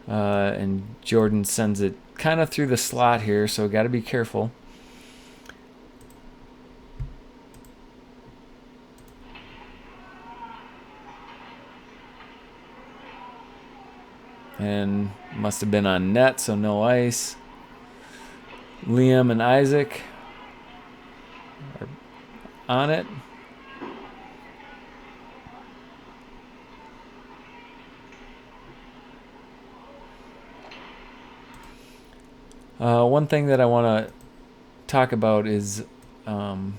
And Jordan sends it kind of through the slot here, so got to be careful. And must have been on net, so no ice. Liam and Isaac are on it. One thing that I want to talk about is, well,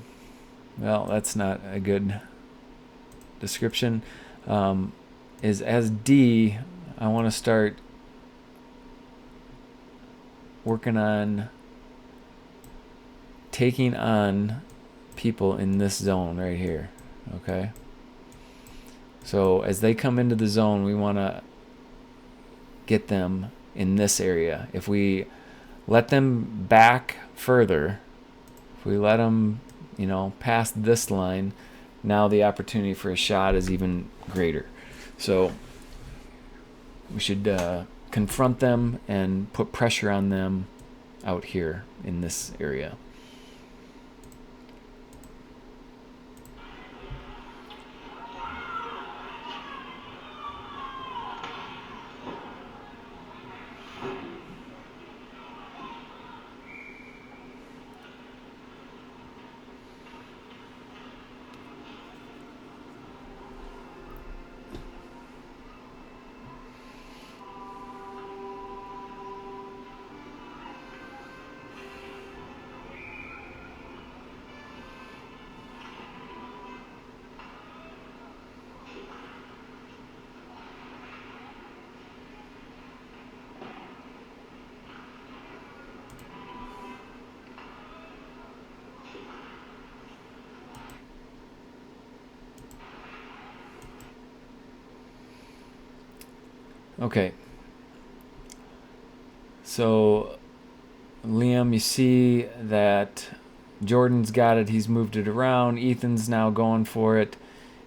that's not a good description, is as D, I want to start working on taking on people in this zone right here, okay? So as they come into the zone, we want to get them in this area. If we let them back further, if we let them, past this line, now the opportunity for a shot is even greater. So we should confront them and put pressure on them out here in this area. Okay. So, Liam, you see that Jordan's got it. He's moved it around. Ethan's now going for it.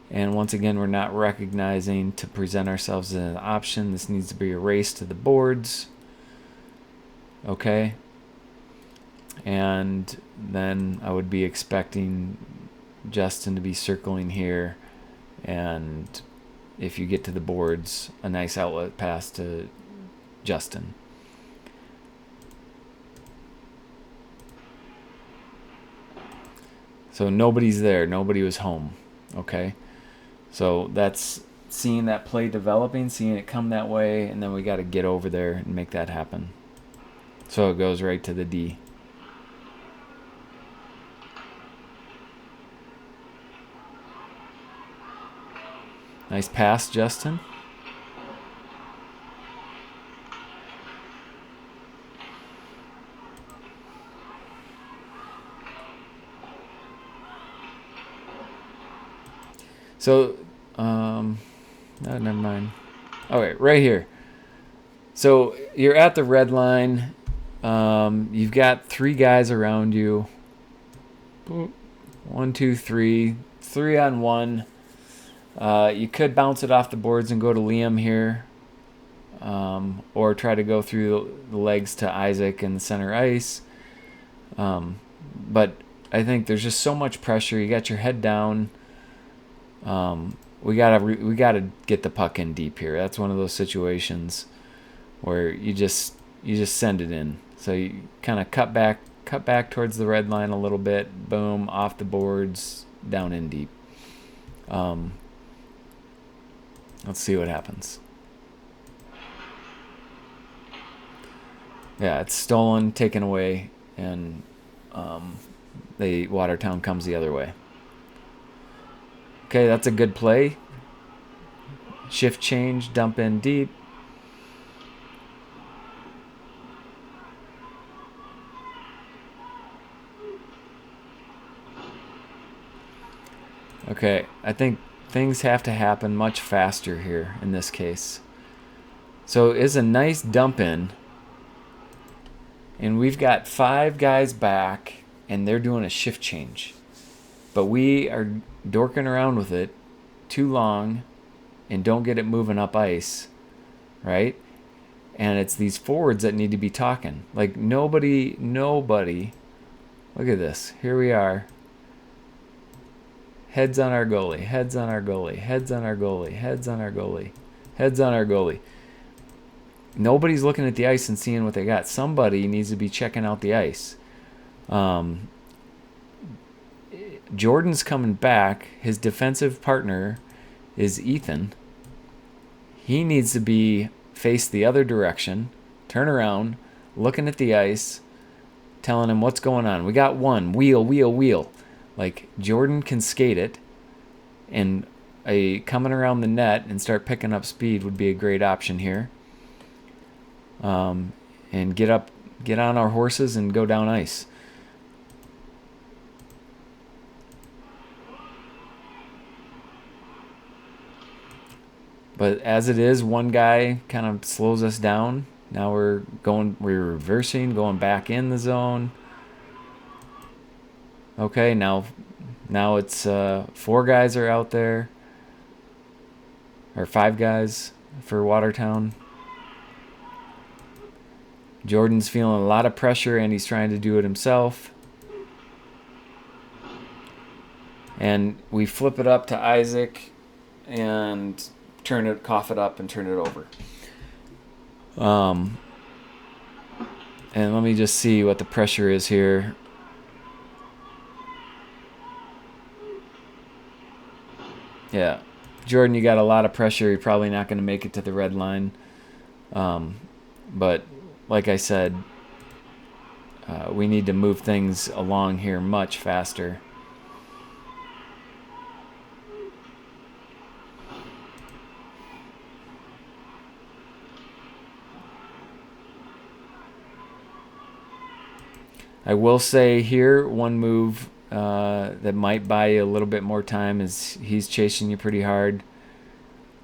And once again, we're not recognizing to present ourselves as an option. This needs to be a race to the boards. Okay. And then I would be expecting Justin to be circling here. And if you get to the boards, a nice outlet pass to Justin. So nobody's there. Nobody was home. Okay. So that's seeing that play developing, seeing it come that way, and then we got to get over there and make that happen. So it goes right to the D. Nice pass, Justin. So, no, never mind. Okay, right here. So you're at the red line. You've got 3 guys around you. 1, 2, 3. 3 on 1. You could bounce it off the boards and go to Liam here. Or try to go through the legs to Isaac in the center ice. But I think there's just so much pressure. You got your head down. We gotta get the puck in deep here. That's one of those situations where you just send it in. So you kind of cut back towards the red line a little bit. Boom, off the boards, down in deep. Let's see what happens. Yeah, it's stolen, taken away, and Watertown comes the other way. Okay, that's a good play. Shift change, dump in deep. Okay, I think things have to happen much faster here in this case. So it's a nice dump in. And we've got 5 guys back, and they're doing a shift change. But we are dorking around with it too long and don't get it moving up ice, right? And it's these forwards that need to be talking. Like nobody, look at this. Here we are. Heads on our goalie, heads on our goalie, heads on our goalie, heads on our goalie, heads on our goalie. Nobody's looking at the ice and seeing what they got. Somebody needs to be checking out the ice. Jordan's coming back. His defensive partner is Ethan. He needs to be face the other direction, turn around, looking at the ice, telling him what's going on. We got one. Wheel. Like Jordan can skate it, and coming around the net and start picking up speed would be a great option here. And get on our horses and go down ice. But as it is, one guy kind of slows us down. Now we're reversing, going back in the zone. Okay, now it's 4 guys are out there, or 5 guys for Watertown. Jordan's feeling a lot of pressure, and he's trying to do it himself. And we flip it up to Isaac and cough it up and turn it over. And let me just see what the pressure is here. Yeah, Jordan, you got a lot of pressure. You're probably not going to make it to the red line. But like I said, we need to move things along here much faster. I will say here, one move that might buy you a little bit more time is he's chasing you pretty hard.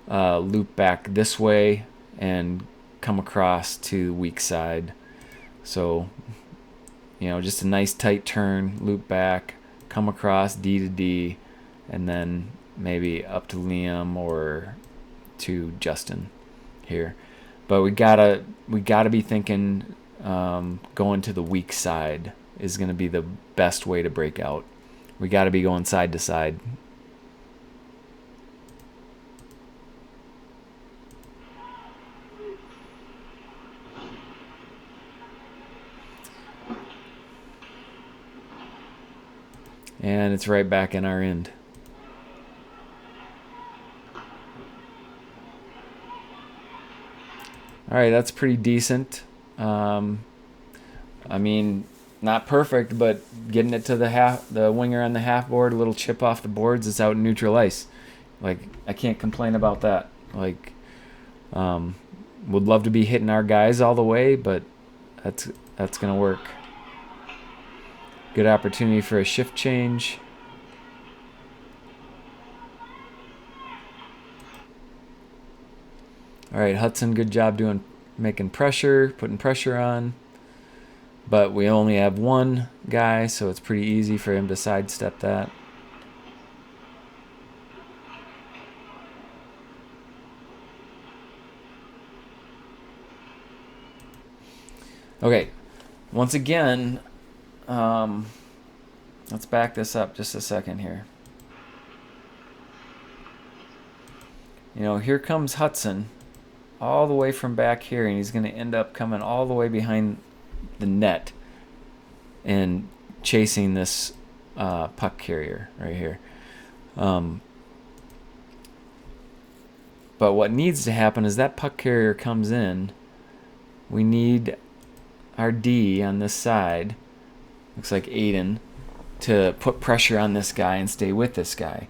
Loop back this way and come across to the weak side. So, just a nice tight turn, loop back, come across D to D, and then maybe up to Liam or to Justin here. But we gotta be thinking going to the weak side is going to be the best way to break out. We got to be going side to side. And it's right back in our end. All right, that's pretty decent. Not perfect, but getting it to the winger on the half board, a little chip off the boards, it's out in neutral ice. Like, I can't complain about that. Like, would love to be hitting our guys all the way, but that's gonna work. Good opportunity for a shift change. All right, Hudson, good job making pressure, putting pressure on. But we only have one guy, so it's pretty easy for him to sidestep that. Okay, once again, let's back this up just a second here. Here comes Hudson all the way from back here, and he's going to end up coming all the way behind the net and chasing this puck carrier right here. But what needs to happen is that puck carrier comes in. We need our D on this side, looks like Aiden, to put pressure on this guy and stay with this guy.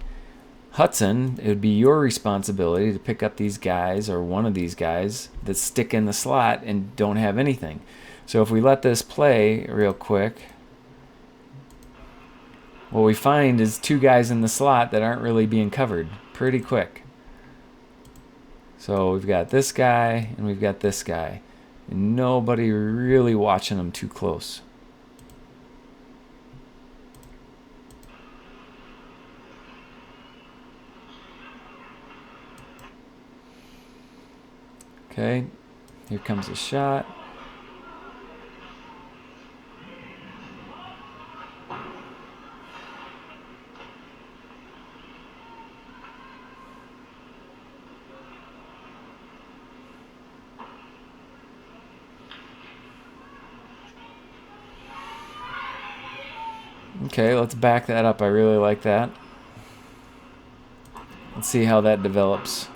Hudson, it would be your responsibility to pick up these guys or one of these guys that stick in the slot and don't have anything. So if we let this play real quick, what we find is two guys in the slot that aren't really being covered pretty quick. So we've got this guy and we've got this guy. And nobody really watching them too close. Okay, here comes a shot. Okay, let's back that up. I really like that. Let's see how that develops.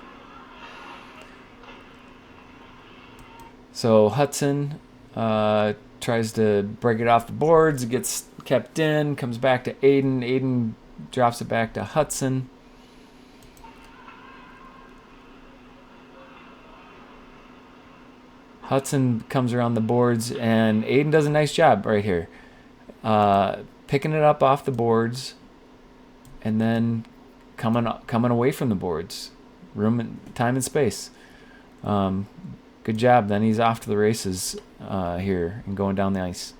So Hudson tries to break it off the boards. It gets kept in, comes back to Aiden. Aiden drops it back to Hudson. Hudson comes around the boards, and Aiden does a nice job right here. Picking it up off the boards and then coming away from the boards. Time and space. Good job. Then he's off to the races here and going down the ice.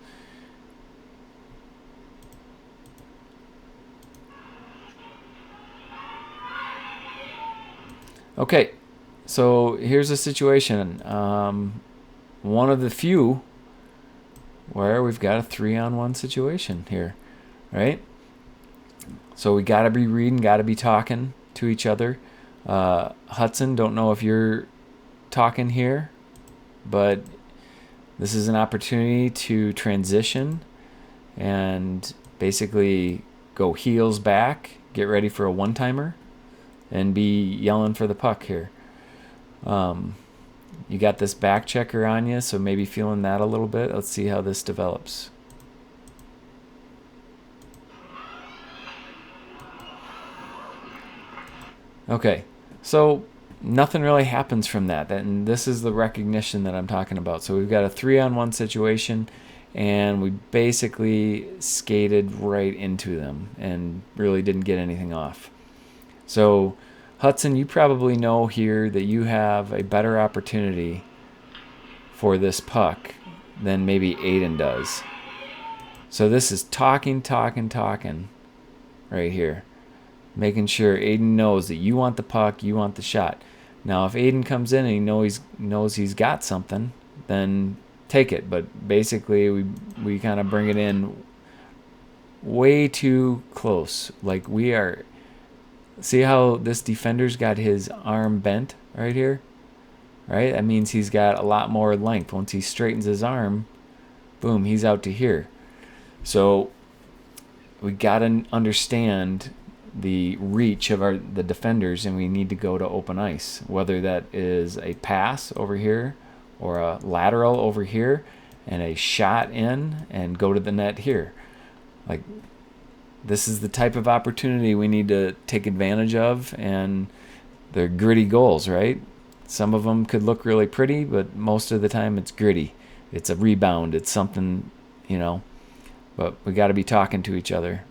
Okay, so here's a situation. One of the few where we've got a 3-on-1 situation here, right? So we got to be reading, got to be talking to each other. Hudson, don't know if you're talking here, but this is an opportunity to transition and basically go heels back, get ready for a one-timer, and be yelling for the puck here. You got this back checker on you, so maybe feeling that a little bit. Let's see how this develops. Okay, so nothing really happens from that. And this is the recognition that I'm talking about. So we've got a 3-on-1 situation, and we basically skated right into them and really didn't get anything off. So Hudson, you probably know here that you have a better opportunity for this puck than maybe Aiden does. So this is talking right here. Making sure Aiden knows that you want the puck, you want the shot. Now, if Aiden comes in and he knows he's got something, then take it. But basically, we kind of bring it in way too close. Like we are. See how this defender's got his arm bent right here? Right? That means he's got a lot more length. Once he straightens his arm, boom, he's out to here. So we got to understand the reach of the defenders, and we need to go to open ice, whether that is a pass over here or a lateral over here and a shot in and go to the net here. Like, this is the type of opportunity we need to take advantage of, and they're gritty goals, right? Some of them could look really pretty, but most of the time it's gritty. It's a rebound. It's something, but we got to be talking to each other.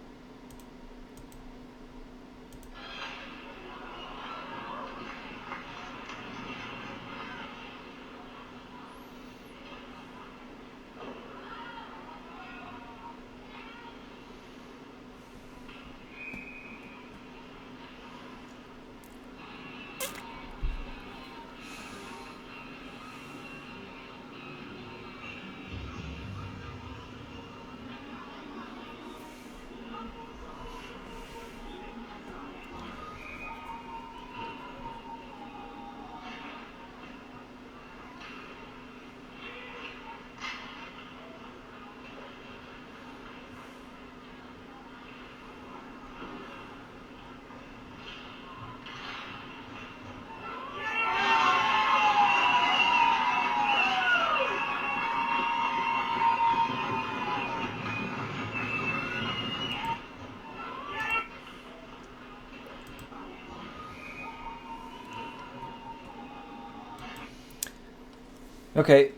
Okay,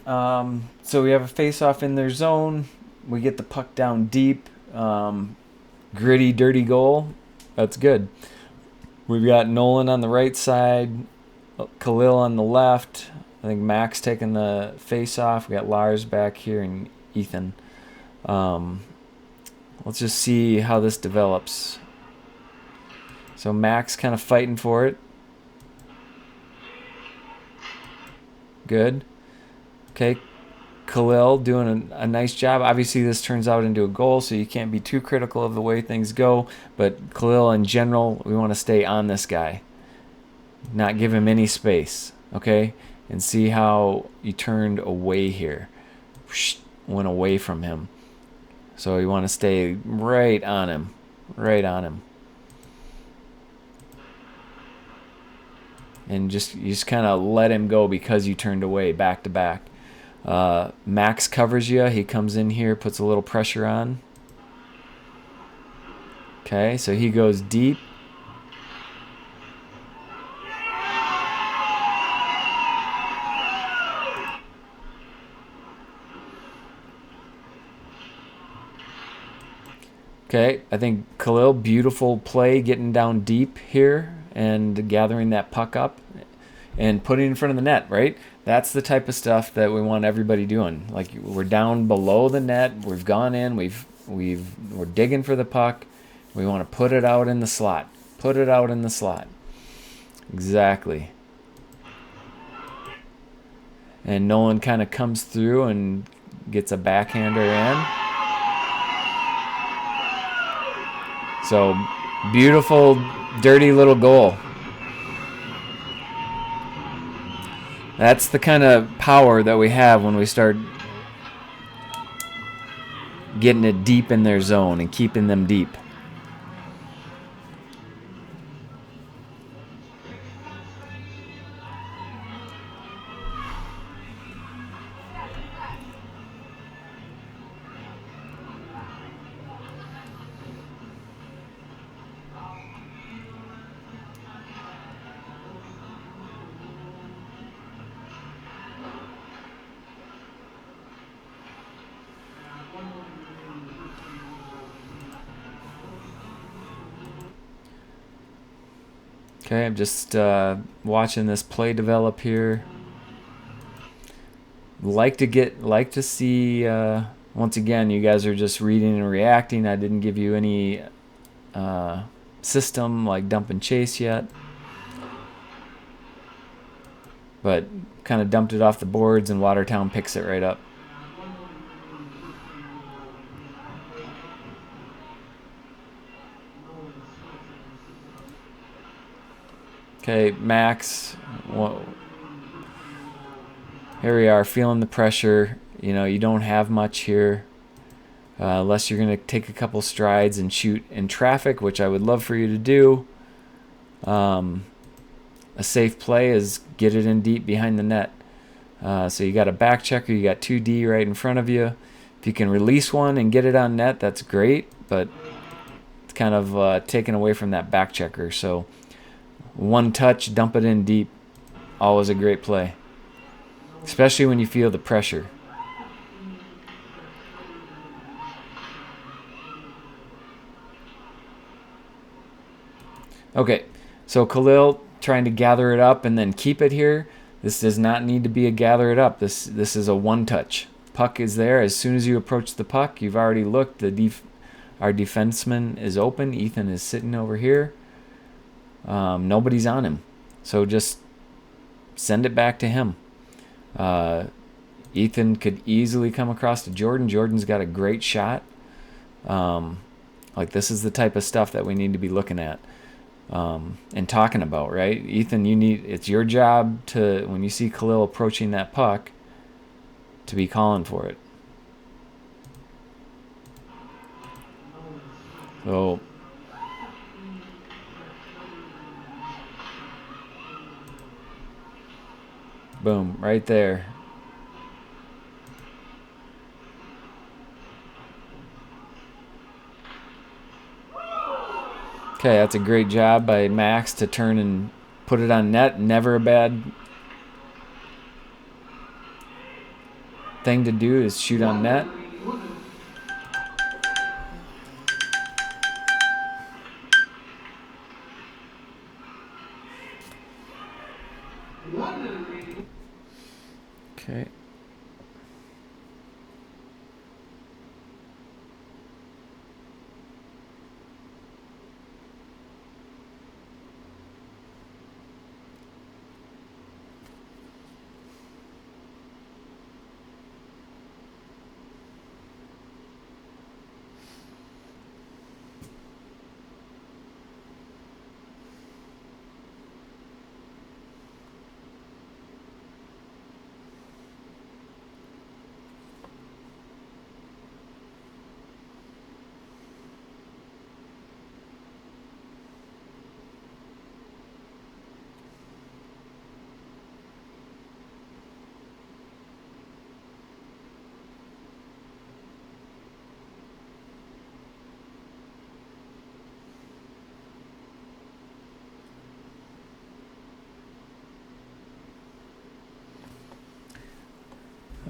so we have a face-off in their zone. We get the puck down deep. Gritty, dirty goal. That's good. We've got Nolan on the right side, Khalil on the left. I think Max taking the face-off. We got Lars back here and Ethan. Let's just see how this develops. So Max kind of fighting for it. Good. Okay, Khalil doing a nice job. Obviously, this turns out into a goal, so you can't be too critical of the way things go. But Khalil, in general, we want to stay on this guy. Not give him any space, okay? And see how you turned away here. Went away from him. So you want to stay right on him. Right on him. And you just kind of let him go because you turned away back to back. Max covers you. He comes in here, puts a little pressure on. Okay, so he goes deep. Okay, I think Khalil, beautiful play, getting down deep here and gathering that puck up and putting it in front of the net, right? That's the type of stuff that we want everybody doing. Like, we're down below the net, we've gone in, we're digging for the puck. We want to put it out in the slot. Put it out in the slot. Exactly. And Nolan kind of comes through and gets a backhander in. So, beautiful, dirty little goal. That's the kind of power that we have when we start getting it deep in their zone and keeping them deep. Okay, I'm just watching this play develop here. Like to see. Once again, you guys are just reading and reacting. I didn't give you any system like dump and chase yet, but kind of dumped it off the boards, and Watertown picks it right up. Okay, Max. Whoa. Here we are, feeling the pressure. You know, you don't have much here. Unless you're going to take a couple strides and shoot in traffic, which I would love for you to do. A safe play is get it in deep behind the net. So you got a back checker, you got 2D right in front of you. If you can release one and get it on net, that's great, but it's kind of taken away from that back checker. So one touch, dump it in deep, always a great play, especially when you feel the pressure. Okay, so Khalil trying to gather it up and then keep it here. This does not need to be a gather it up. This is a one touch. Puck is there. As soon as you approach the puck, you've already looked. Our defenseman is open. Ethan is sitting over here. Nobody's on him. So just send it back to him. Ethan could easily come across to Jordan. Jordan's got a great shot. Like this is the type of stuff that we need to be looking at. And talking about, right? Ethan, it's your job to, when you see Khalil approaching that puck, to be calling for it. So boom, right there. Okay, that's a great job by Max to turn and put it on net. Never a bad thing to do is shoot on net. Okay.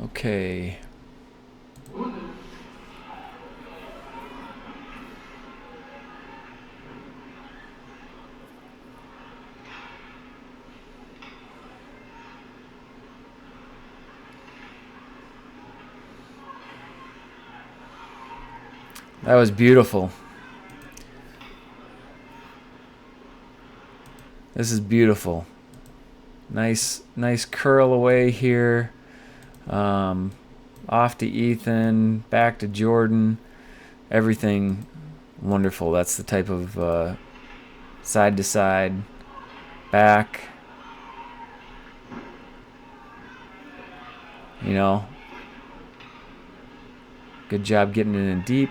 Okay. That was beautiful. This is beautiful. Nice curl away here. Off to Ethan, back to Jordan. Everything wonderful. That's the type of side to side, back. You know, good job getting it in deep.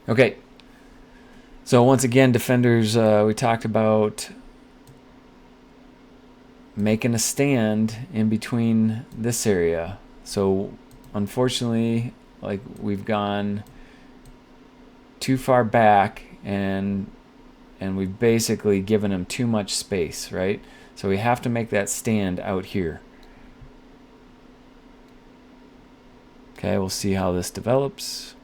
Okay. So once again, defenders, we talked about making a stand in between this area. So unfortunately, like we've gone too far back and we've basically given them too much space, right? So we have to make that stand out here. Okay, we'll see how this develops.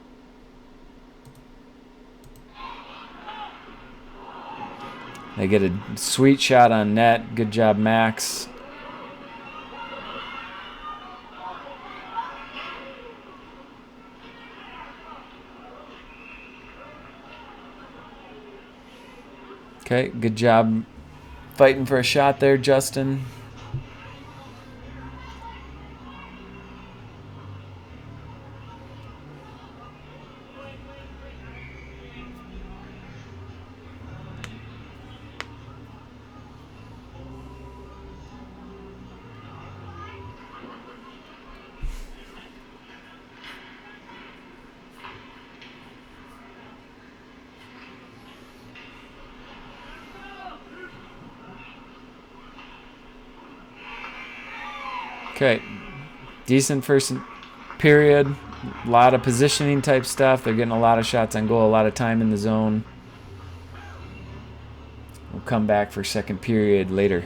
They get a sweet shot on net. Good job, Max. Okay, good job fighting for a shot there, Justin. Okay, decent first period. A lot of positioning type stuff. They're getting a lot of shots on goal, a lot of time in the zone. We'll come back for second period later.